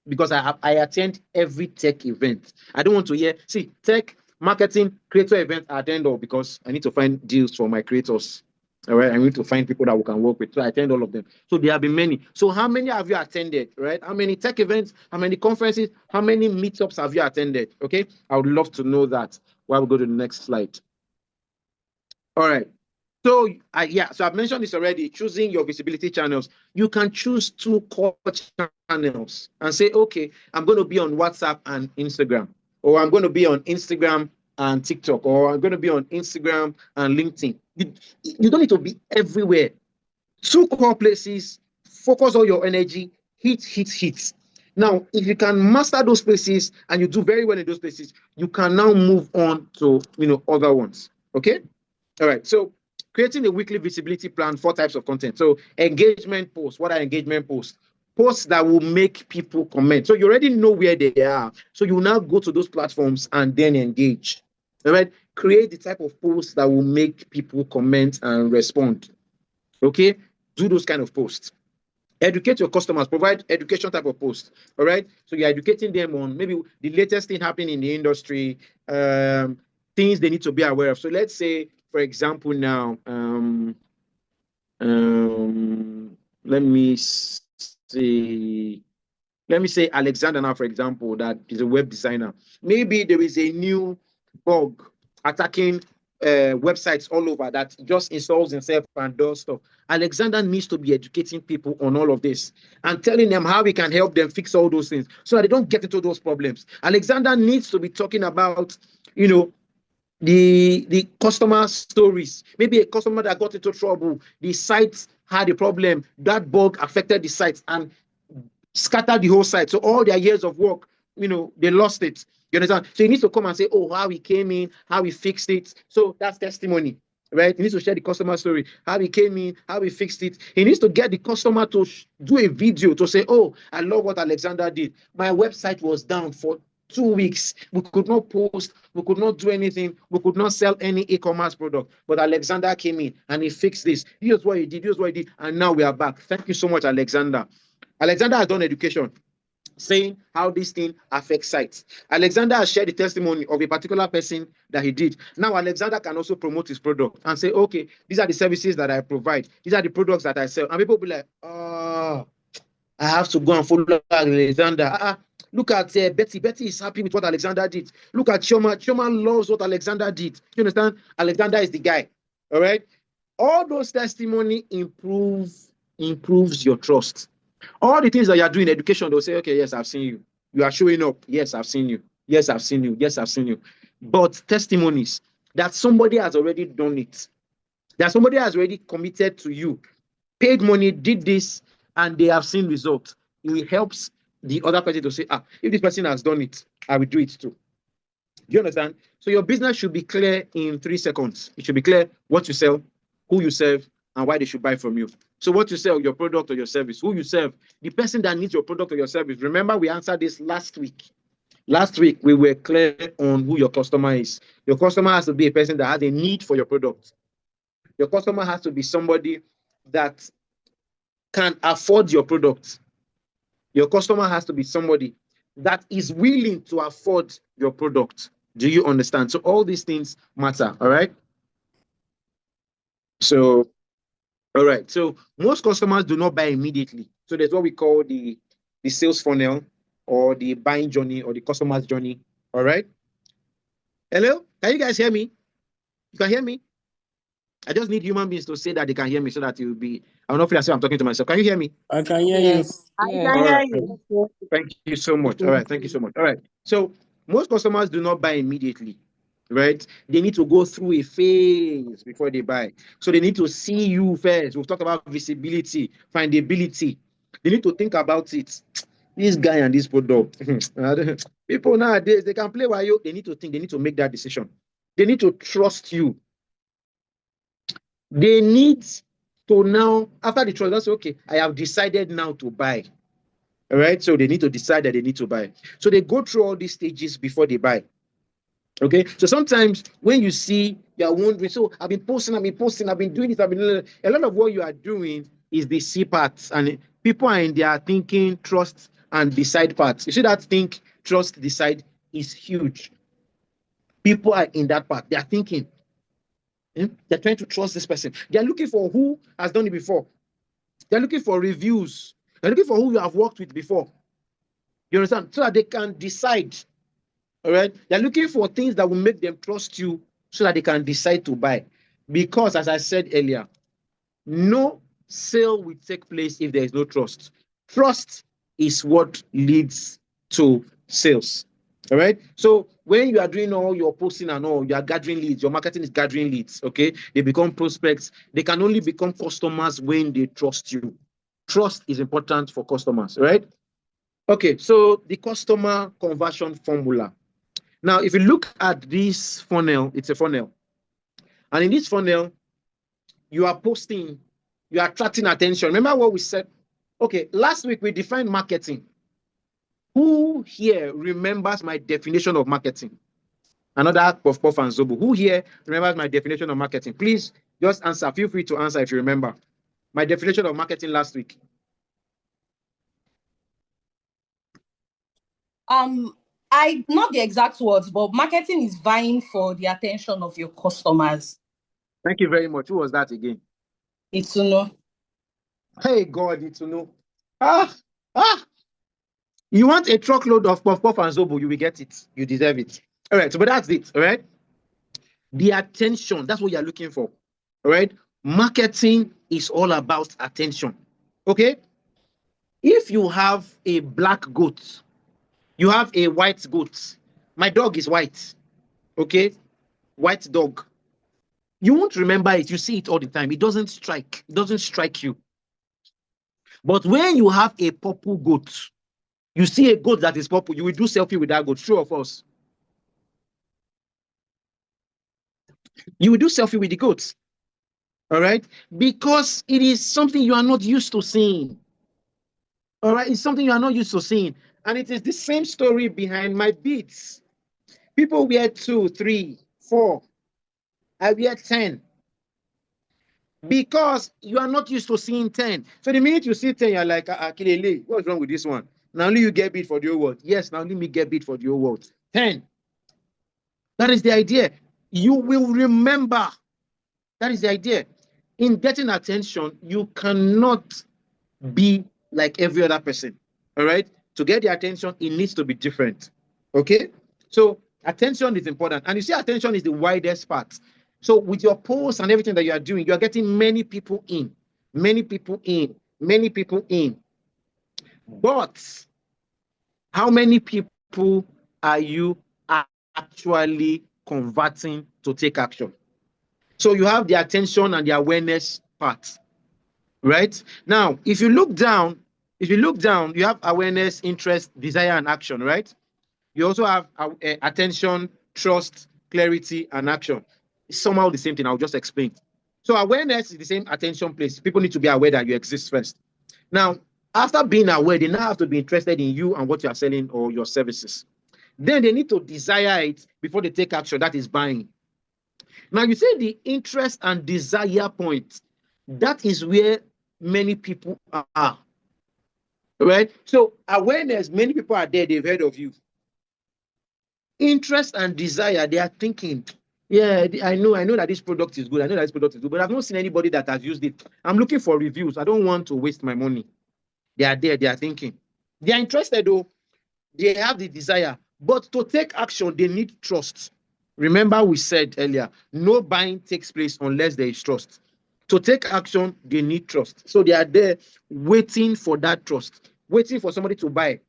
because I attend every tech event. I don't want to hear, tech, marketing, creator events I attend all, because I need to find deals for my creators. All right, I need to find people that we can work with. So I attend all of them. So there have been many. So how many have you attended? Right? How many tech events? How many conferences? How many meetups have you attended? Okay, I would love to know that while we go to the next slide. All right. So so I've mentioned this already. Choosing your visibility channels. You can choose 2 core channels and say, okay, I'm going to be on WhatsApp and Instagram, or I'm going to be on Instagram and TikTok, or I'm going to be on Instagram and LinkedIn. You don't need to be everywhere. 2 core places, focus all your energy, hit. Now, if you can master those places and you do very well in those places, you can now move on to other ones. Okay? All right. So creating a weekly visibility plan, 4 types of content. So engagement posts. What are engagement posts? posts that will make people comment. So you already know where they are. So you now go to those platforms and then engage. All right. Create the type of posts that will make people comment and respond. Okay. Do those kind of posts. Educate your customers, provide education type of posts. All right. So you're educating them on maybe the latest thing happening in the industry, things they need to be aware of. So let's say, for example, now, let me see. Let me say Alexander now, for example, that is a web designer. Maybe there is a new bug attacking websites all over that just installs himself and does stuff. Alexander needs to be educating people on all of this and telling them how we can help them fix all those things so that they don't get into those problems. Alexander needs to be talking about, the customer stories. Maybe a customer that got into trouble, the site had a problem, that bug affected the site and scattered the whole site. So all their years of work, they lost it. You understand? So he needs to come and say, oh, how he came in, how he fixed it. So that's testimony, right? He needs to share the customer story, how he came in, how he fixed it. He needs to get the customer to do a video to say, oh, I love what Alexander did. My website was down for 2 weeks. We could not post, we could not do anything, we could not sell any e-commerce product. But Alexander came in and he fixed this. Here's what he did, and now we are back. Thank you so much, Alexander. Alexander has done education, saying how this thing affects sites. Alexander has shared the testimony of a particular person that he did. Now, Alexander can also promote his product and say, okay, these are the services that I provide. These are the products that I sell. And people will be like, oh, I have to go and follow Alexander. Look at Betty. Betty is happy with what Alexander did. Look at Choma. Choma loves what Alexander did. You understand? Alexander is the guy. All right? All those testimony improves your trust. All the things that you are doing in education, they'll say, okay, yes, I've seen you. You are showing up. Yes, I've seen you. Yes, I've seen you. Yes, I've seen you. But testimonies that somebody has already done it, that somebody has already committed to you, paid money, did this, and they have seen results. It helps the other person to say, if this person has done it, I will do it too. Do you understand? So your business should be clear in 3 seconds. It should be clear what you sell, who you serve, and why they should buy from you. So what you sell, your product or your service, who you serve, the person that needs your product or your service. Remember, we answered this last week. Last week, we were clear on who your customer is. Your customer has to be a person that has a need for your product. Your customer has to be somebody that can afford your product. Your customer has to be somebody that is willing to afford your product. Do you understand? So all these things matter, all right? So, all right. So most customers do not buy immediately. So there's what we call the sales funnel or the buying journey or the customer's journey, all right? Hello? Can you guys hear me? You can hear me? I just need human beings to say that they can hear me so that it will be, I will not feel as if I'm talking to myself. Can you hear me? I can hear you. Yes. I Yes. can All hear right. you. Thank you so much. All right. Thank you so much. All right. So most customers do not buy immediately, right? They need to go through a phase before they buy. So they need to see you first. We've talked about visibility, findability. They need to think about it. This guy and this product. People nowadays, they can play while you. They need to think. They need to make that decision. They need to trust you. They need to now, after the trust, that's okay. I have decided now to buy. All right. So they need to decide that they need to buy. So they go through all these stages before they buy. Okay. So sometimes when you see, you're wondering, so I've been posting, I've been doing it, a lot of what you are doing is the C parts, and people are in their thinking, trust, and decide parts. You see that think, trust, decide is huge. People are in that part. They are thinking. They're trying to trust this person. They're looking for who has done it before. They're looking for reviews. They're looking for who you have worked with before. You understand? So that they can decide. All right? They're looking for things that will make them trust you so that they can decide to buy. Because, as I said earlier, no sale will take place if there is no trust. Trust is what leads to sales. All right. So when you are doing all your posting and all, you are gathering leads, your marketing is gathering leads. Okay. They become prospects. They can only become customers when they trust you. Trust is important for customers, right? Okay. So the customer conversion formula. Now, if you look at this funnel, it's a funnel. And in this funnel, you are posting, you are attracting attention. Remember what we said? Okay, last week we defined marketing. Who here remembers my definition of marketing? Another Puff Puff and Zobo. Who here remembers my definition of marketing? Please just answer. Feel free to answer if you remember. My definition of marketing last week. I not the exact words, but marketing is vying for the attention of your customers. Thank you very much. Who was that again? Itsuno. Hey God, Itsuno. You want a truckload of Puff Puff and Zobo, you will get it. You deserve it. All right, so but that's it. All right. The attention, that's what you're looking for. All right. Marketing is all about attention. Okay. If you have a black goat, you have a white goat. My dog is white. Okay. White dog. You won't remember it. You see it all the time. It doesn't strike you. But when you have a purple goat, you see a goat that is purple, you will do selfie with that goat. True or false? You will do selfie with the goats. All right? Because it is something you are not used to seeing. All right? It's something you are not used to seeing. And it is the same story behind my beads. People wear 2, 3, 4. I wear 10. Because you are not used to seeing 10. So the minute you see 10, you're like, Kilele, what's wrong with this one? Now only you get bid for the whole world. Yes, now let me get bid for the whole world. 10. That is the idea. You will remember. That is the idea. In getting attention, you cannot be like every other person. All right? To get the attention, it needs to be different. Okay? So attention is important. And you see, attention is the widest part. So with your posts and everything that you are doing, you are getting many people in. Many people in. Many people in. But how many people are you actually converting to take action? So you have the attention and the awareness part, right? Now, if you look down, you have awareness, interest, desire, and action, right? You also have attention, trust, clarity, and action. It's somehow the same thing. I'll just explain. So awareness is the same attention place. People need to be aware that you exist first. Now, after being aware, they now have to be interested in you and what you are selling or your services. Then they need to desire it before they take action. That is buying. Now, you say the interest and desire point. That is where many people are. Right? So awareness, many people are there. They've heard of you. Interest and desire, they are thinking, yeah, I know that this product is good. I know that this product is good, but I've not seen anybody that has used it. I'm looking for reviews. I don't want to waste my money. They are there. They are thinking. They are interested, though. They have the desire. But to take action, they need trust. Remember, we said earlier, no buying takes place unless there is trust. To take action, they need trust. So they are there waiting for that trust, waiting for somebody to buy,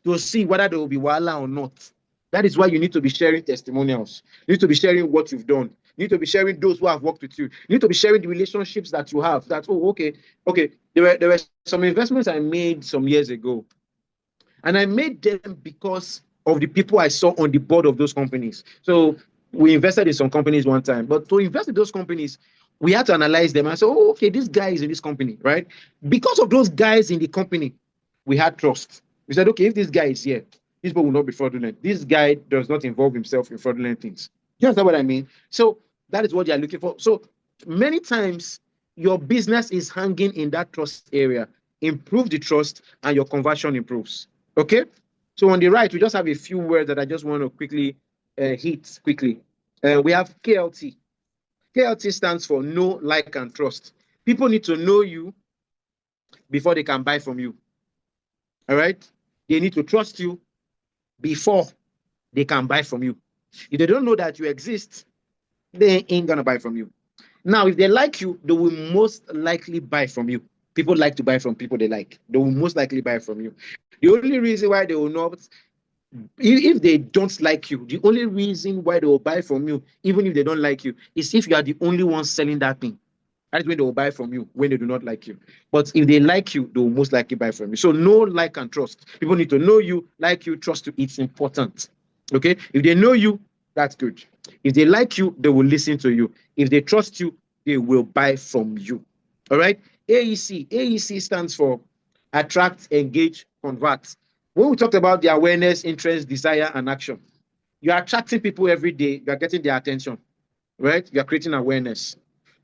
to see whether there will be wahala or not. That is why you need to be sharing testimonials. You need to be sharing what you've done. You need to be sharing those who have worked with you. You need to be sharing the relationships that you have. That, oh, okay. There were some investments I made some years ago. And I made them because of the people I saw on the board of those companies. So we invested in some companies one time. But to invest in those companies, we had to analyze them and say, oh, okay, this guy is in this company, right? Because of those guys in the company, we had trust. We said, okay, if this guy is here, this people will not be fraudulent. This guy does not involve himself in fraudulent things. You understand what I mean? So that is what you're looking for. So many times your business is hanging in that trust area. Improve the trust and your conversion improves. Okay? So on the right, we just have a few words that I just want to quickly hit quickly. We have KLT. KLT stands for know, like, and trust. People need to know you before they can buy from you. All right? They need to trust you before they can buy from you. If they don't know that you exist, they ain't gonna buy from you. Now, if they like you, they will most likely buy from you. People like to buy from people they like. They will most likely buy from you. The only reason why they will not, if they don't like you, the only reason why they will buy from you, even if they don't like you, is if you are the only one selling that thing. That's when they will buy from you, when they do not like you. But if they like you, they will most likely buy from you. So know, like, and trust. People need to know you, like you, trust you. It's important. Okay? If they know you, that's good. If they like you, they will listen to you. If they trust you, they will buy from you. All right? AEC. AEC stands for attract, engage, convert. When we talked about the awareness, interest, desire, and action, you are attracting people every day. You are getting their attention, right? You are creating awareness.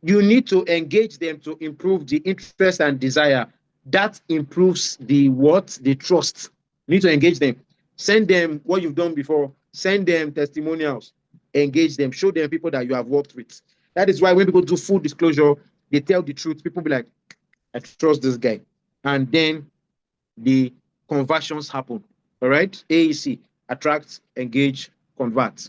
You need to engage them to improve the interest and desire. That improves the what? The trust. You need to engage them. Send them what you've done before. Send them testimonials. Engage them. Show them people that you have worked with. That is why when people do full disclosure, they tell the truth. People be like, I trust this guy. And then the conversions happen. All right? AEC, attract, engage, convert.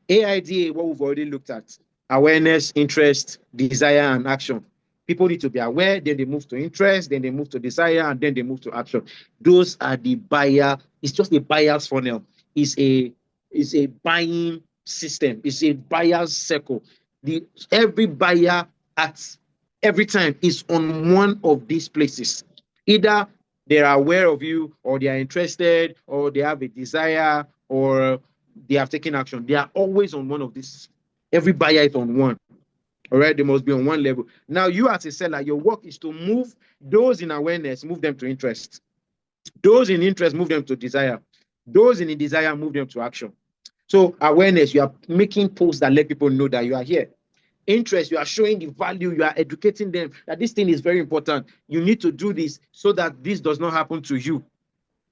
AIDA, what we've already looked at, awareness, interest, desire, and action. People need to be aware, then they move to interest, then they move to desire, and then they move to action. Those are the buyer. It's just a buyer's funnel. It's a buying system. It's a buyer's circle. Every buyer at every time is on one of these places. Either they are aware of you, or they are interested, or they have a desire, or they have taken action. They are always on one of these. Every buyer is on one. All right, they must be on one level. Now, you as a seller, your work is to move those in awareness, move them to interest. Those in interest, move them to desire. Those in desire, move them to action. So, awareness, you are making posts that let people know that you are here. Interest, you are showing the value, you are educating them that this thing is very important. You need to do this so that this does not happen to you.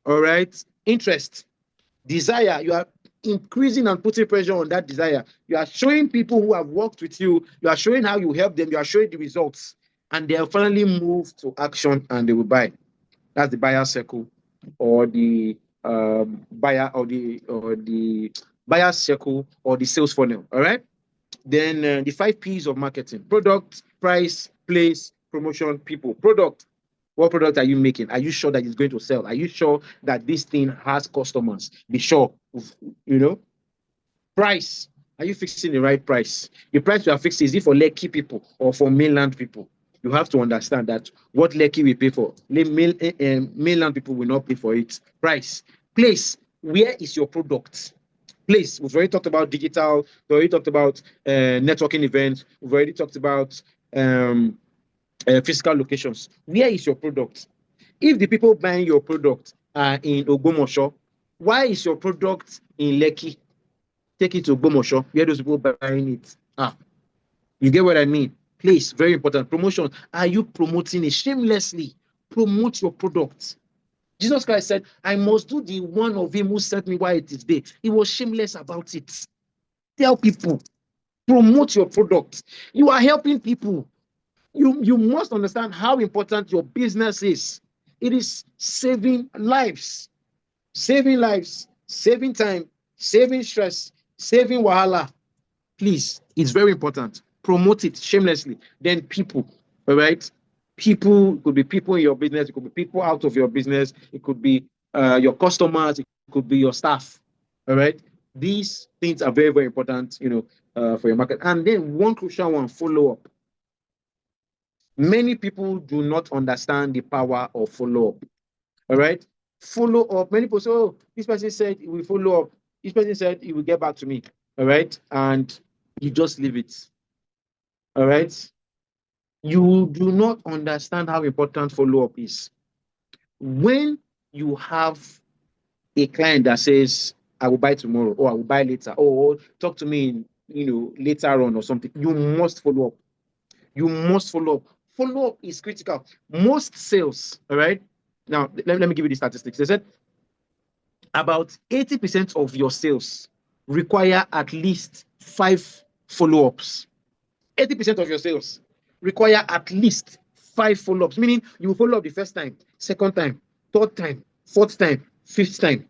All right, interest. Desire, you are increasing and putting pressure on that desire. You are showing people who have worked with you, you are showing how you help them, you are showing the results, and they'll finally move to action and they will buy. That's the buyer circle, or the buyer, or the buyer circle, or the sales funnel. All right. Then the 5 P's of marketing: product, price, place, promotion, people. Product. What product are you making? Are you sure that it's going to sell? Are you sure that this thing has customers? Be sure, Price. Are you fixing the right price? The price you are fixing, is it for Lekki people or for mainland people? You have to understand that what Lekki will pay for, mainland people will not pay for it. Price. Place. Where is your product? Place. We've already talked about digital. We've already talked about networking events. We've already talked about physical locations. Where is your product? If the people buying your product are in Ogbomoso, why is your product in Lekki? Take it to Ogbomoso, where those people buying it. You get what I mean? Place, very important. Promotion. Are you promoting it shamelessly? Promote your product. Jesus Christ said, I must do the one of him who sent me while it is day. He was shameless about it. Tell people, promote your product. You are helping people. You must understand how important your business is. It is saving lives, saving time, saving stress, saving wahala. Please, it's very important. Promote it shamelessly. Then people, all right? People, could be people in your business, it could be people out of your business, it could be your customers, it could be your staff, all right? These things are very, very important, for your market. And then one crucial one, follow up. Many people do not understand the power of follow up. All right. Follow up. Many people say, oh, this person said he will follow up. This person said he will get back to me. All right. And you just leave it. All right. You do not understand how important follow up is. When you have a client that says, I will buy tomorrow, or I will buy later, or talk to me later on or something, you must follow up. You must follow up. Follow up is critical. Most sales, all right? Now, let me give you the statistics. They said about 80% of your sales require at least 5 follow-ups. 80% of your sales require at least 5 follow-ups, meaning you will follow up the first time, second time, third time, fourth time, fifth time.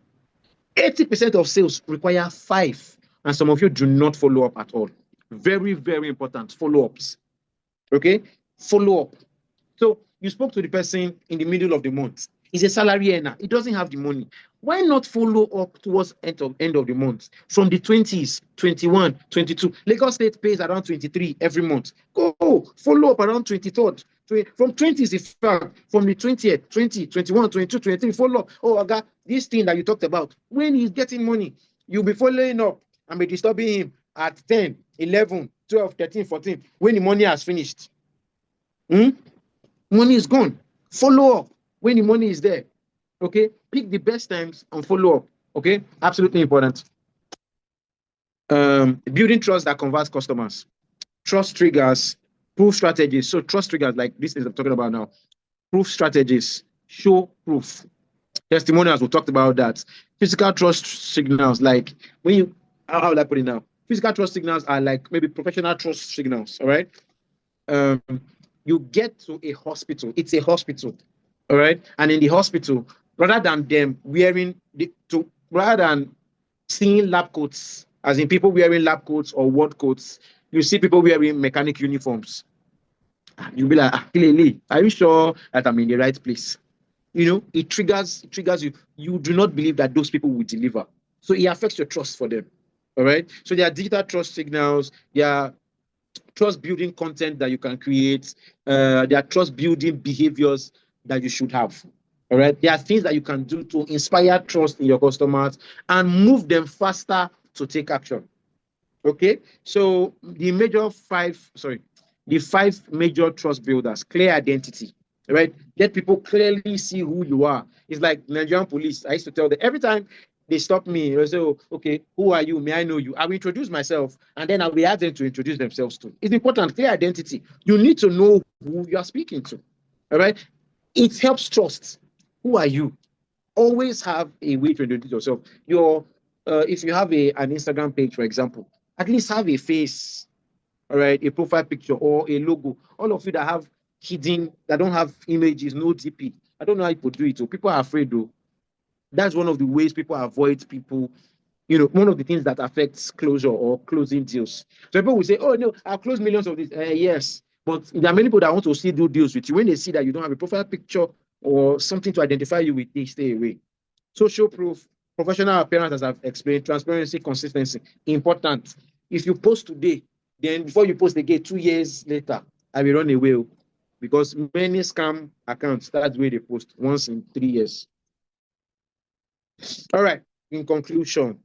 80% of sales require 5, and some of you do not follow up at all. Very, very important, follow-ups. Okay, follow up. So you spoke to the person in the middle of the month. He's a salary earner. He doesn't have the money. Why not follow up towards end of the month? From the 20s, 21, 22. Lagos State pays around 23 every month. Go follow up around 23rd. From 20s, in fact, from the 20th, 20, 21, 22, 23, follow up. Oh, I got this thing that you talked about. When he's getting money, you'll be following up and be disturbing him at 10, 11, 12, 13, 14, when the money has finished. Money is gone. Follow up. when the money is there. Okay, pick the best times and follow up. Okay, absolutely important. Building trust that converts customers. Trust triggers, proof strategies. So trust triggers, like this is I'm talking about now. Proof strategies, show proof. Testimonials, we talked about that. Physical trust signals, like when you, how would I put it now? Physical trust signals are like maybe professional trust signals, all right? You get to a hospital, it's a hospital, all right? And in the hospital, rather than them rather than seeing lab coats, as in people wearing lab coats or ward coats, you see people wearing mechanic uniforms. You'll be like, clearly, are you sure that I'm in the right place? It triggers you. You do not believe that those people will deliver. So it affects your trust for them. All right. So there are digital trust signals, there are trust building content that you can create, there are trust building behaviors that you should have. All right. There are things that you can do to inspire trust in your customers and move them faster to take action. Okay. So the 5 major trust builders: clear identity. Right? Let people clearly see who you are. It's like Nigerian police. I used to tell them every time they stop me, they say, oh, okay, who are you? May I know you? I will introduce myself, and then I will ask them to introduce themselves too. It's important, clear identity. You need to know who you are speaking to. All right? It helps trust. Who are you? Always have a way to introduce yourself. If you have an Instagram page, for example, at least have a face, all right, a profile picture or a logo. All of you that have that don't have images, no DP. I don't know how people do it. So people are afraid though. That's one of the ways people avoid people. One of the things that affects closure or closing deals. So people will say, oh no, I'll close millions of these. Yes, but there are many people that want to still do deals with you. When they see that you don't have a profile picture or something to identify you with, they stay away. Social proof, professional appearance, as I've explained, transparency, consistency, important. If you post today, then before you post again 2 years later, I will run away because many scam accounts, that's where they post once in 3 years. All right. In conclusion,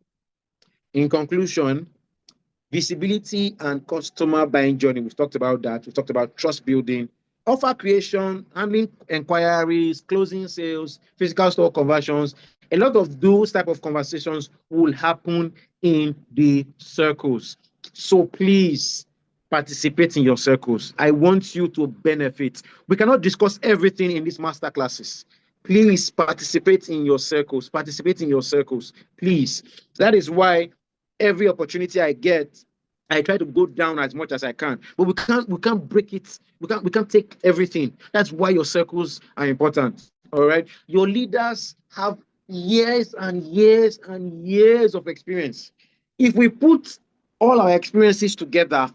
visibility and customer buying journey. We've talked about that. We talked about trust building, offer creation, handling inquiries, closing sales, physical store conversions. A lot of those type of conversations will happen in the circles. So please participate in your circles. I want you to benefit. We cannot discuss everything in these master classes. Please participate in your circles. Participate in your circles, please. That is why every opportunity I get, I try to go down as much as I can. But we can't break it. We can't take everything. That's why your circles are important. All right. Your leaders have years and years and years of experience. If we put all our experiences together,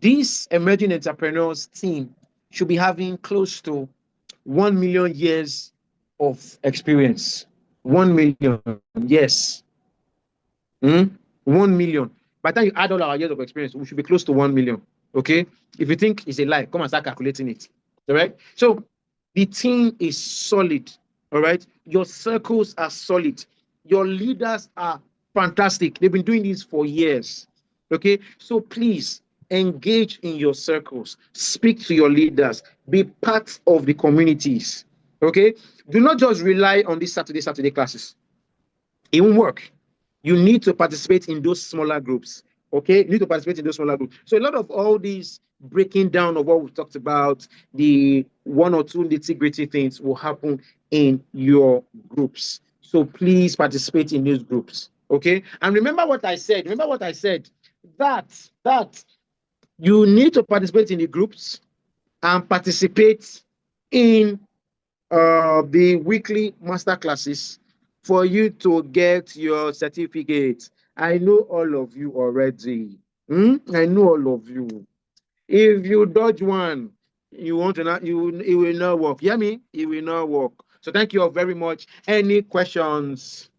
this emerging entrepreneurs team should be having close to 1 million years of experience. 1 million, yes. 1 million. By the time you add all our years of experience, we should be close to 1 million. Okay? If you think it's a lie, come and start calculating it. All right? So the team is solid. All right? Your circles are solid. Your leaders are fantastic. They've been doing this for years. Okay? So please engage in your circles. Speak to your leaders. Be part of the communities. Okay? Do not just rely on these Saturday classes. It won't work. You need to participate in those smaller groups. Okay? You need to participate in those smaller groups. So a lot of all these breaking down of what we've talked about, the 1 or 2 nitty-gritty things will happen in your groups. So please participate in these groups. Okay? And remember what I said. That you need to participate in the groups and participate in the weekly master classes for you to get your certificate. I know all of you already. I know all of you. If you dodge one, you want to not, it will not work. Hear me? It will not work. So thank you all very much. Any questions?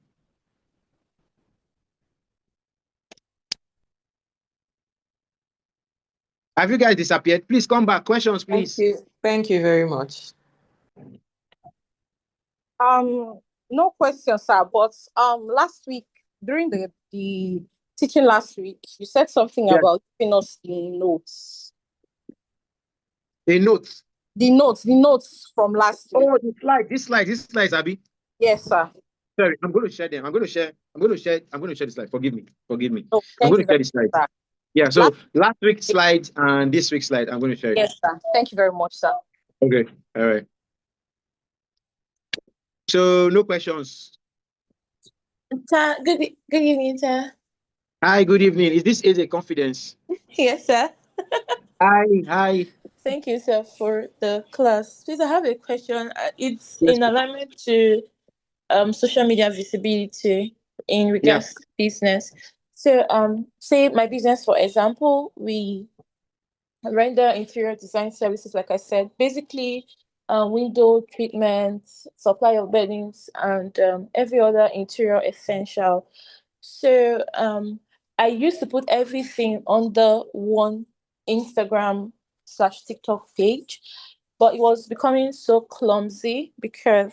Have you guys disappeared? Please come back. Questions, please. Thank you very much. No question, sir. But last week during the teaching last week, you said something about giving us the notes. A note. The notes from last week. Oh, this slide, Abby. Yes, sir. Sorry, I'm going to share them. I'm going to share the slide. Forgive me. Oh, I'm thank going you to share very the slide. much, sir. Yeah, Last so last week's slide and this week's slide, I'm going to share it. Yes, sir. Thank you very much, sir. Okay, all right. So no questions. Good evening, sir. Hi, good evening. Is this a confidence? Yes, sir. Hi. Thank you, sir, for the class. Please, I have a question. It's Yes. in alignment to social media visibility in Yeah. regards to business. So, say my business, for example, we render interior design services, like I said, basically window treatments, supply of beddings, and every other interior essential. So I used to put everything under one Instagram/TikTok page, but it was becoming so clumsy because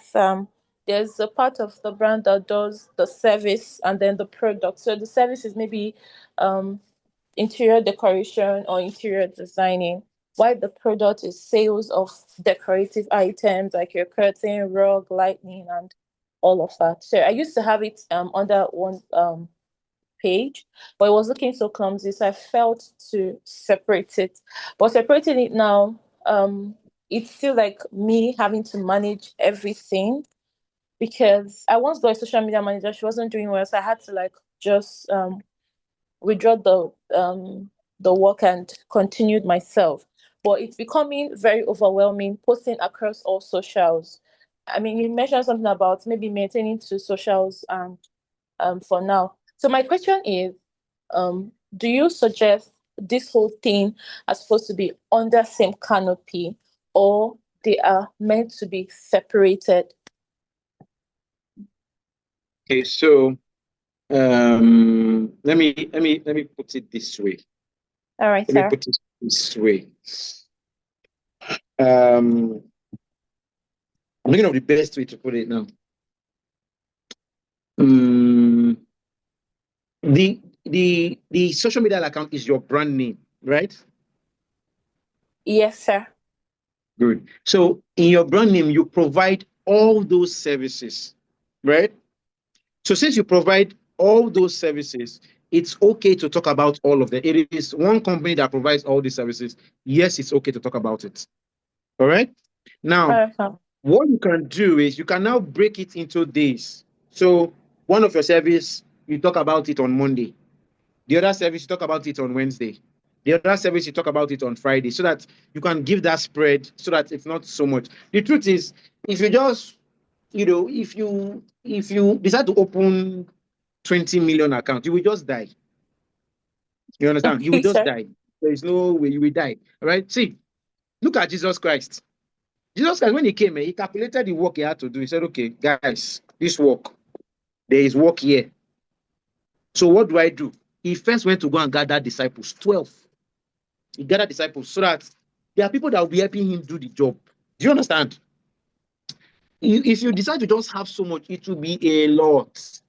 there's a part of the brand that does the service and then the product. So the service is maybe um, interior decoration or interior designing, while the product is sales of decorative items like your curtain, rug, lighting, and all of that. So I used to have it under one page, but it was looking so clumsy, so I felt to separate it. But separating it now, it's still like me having to manage everything because I once got a social media manager. She wasn't doing well, so I had to like just withdraw the work and continued myself. But it's becoming very overwhelming, posting across all socials. I mean, you mentioned something about maybe maintaining two socials for now. So my question is, do you suggest this whole thing are supposed to be under same canopy, or they are meant to be separated? Okay, so let me put it this way. All right, Let me sir. put it this way. I'm thinking of the best way to put it now. The social media account is your brand name, right? Yes, sir. Good. So in your brand name, you provide all those services, right? So since you provide all those services, it's okay to talk about all of them. It is one company that provides all these services. Yes, it's okay to talk about it. All right. Now, what you can do is you can now break it into days. So one of your service, you talk about it on Monday. The other service, you talk about it on Wednesday. The other service, you talk about it on Friday, so that you can give that spread so that it's not so much. The truth is, if you just, if you decide to open 20 million account, you will just die. You understand? You will Okay, just sir. die. There is no way you will die. All right. See, look at Jesus Christ. Jesus Christ, when he came, he calculated the work he had to do. He said, okay, guys, this work, there is work here. So what do I do? He first went to go and gather disciples, 12. He gathered disciples so that there are people that will be helping him do the job. Do you understand? If you decide to just have so much, it will be a lot,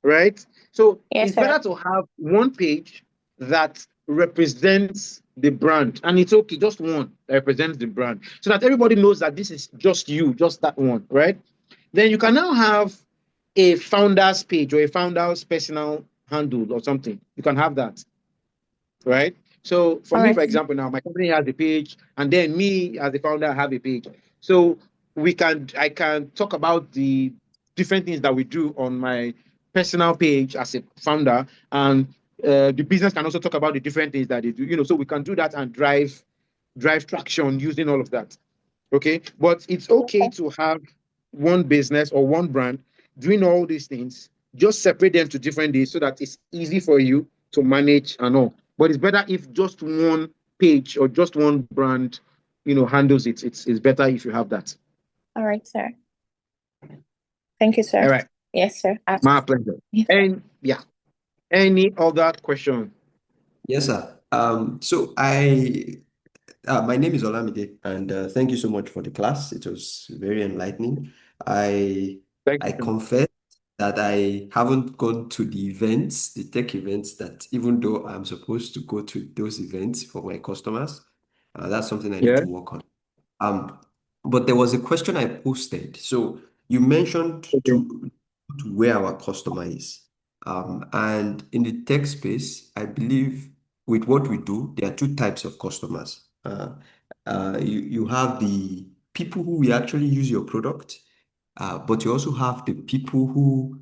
right? So Yes, it's sir. better to have one page that represents the brand, and it's okay, just one that represents the brand, so that everybody knows that this is just you, just that one, right? Then you can now have a founder's page or a founder's personal handle or something. You can have that, right? So for All me, right. for example, now my company has a page, and then me as the founder have a page. So I can talk about the different things that we do on my personal page as a founder, and the business can also talk about the different things that they do. So we can do that and drive traction using all of that. Okay, but it's okay to have one business or one brand doing all these things. Just separate them to different days so that it's easy for you to manage and all. But it's better if just one page or just one brand, handles it. It's better if you have that. All right, sir. Thank you, sir. All right. Yes, sir. My pleasure. Yes. And yeah, any other question? Yes, sir. So my name is Olamide, and thank you so much for the class. It was very enlightening. I Thank I you so much. confess that I haven't gone to the events, the tech events, that even though I'm supposed to go to those events for my customers, that's something I need Yeah. to work on. But there was a question I posted. So you mentioned Okay. to where our customer is. And in the tech space, I believe with what we do, there are two types of customers. You have the people who will actually use your product, but you also have the people who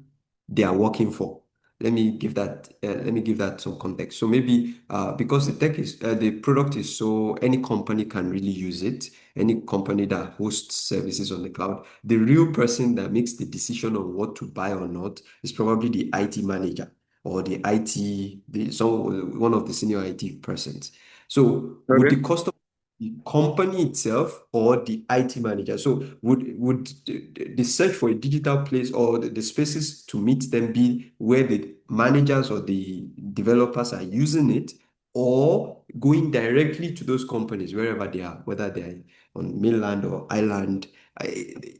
they are working for. Let me give that some context. So maybe because the product is so any company can really use it, any company that hosts services on the cloud. The real person that makes the decision on what to buy or not is probably the IT manager or one of the senior IT persons. So would Okay. the customer the company itself or the IT manager? So would the search for a digital place or the spaces to meet them be where the managers or the developers are using it, or going directly to those companies wherever they are, whether they are on mainland or island?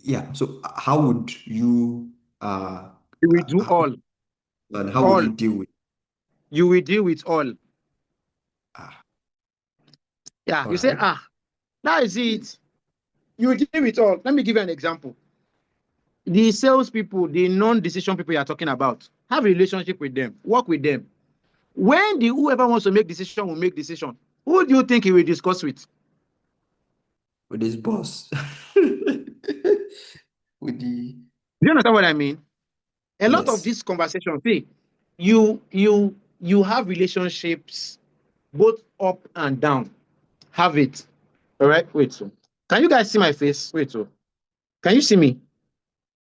Yeah. So how would you You will do how, and how would all. you deal with? You will deal with all. Ah, Yeah, all you say, right. that is it. You will deal with all. Let me give you an example. The salespeople, the non-decision people you are talking about, have a relationship with them, work with them. When whoever wants to make decision will make decision, who do you think he will discuss with? With his boss. With the Do you understand what I mean? A lot of yes. this conversation, see, you have relationships both up and down. Have it. All right. Wait. So, can you guys see my face? Wait. So, can you see me?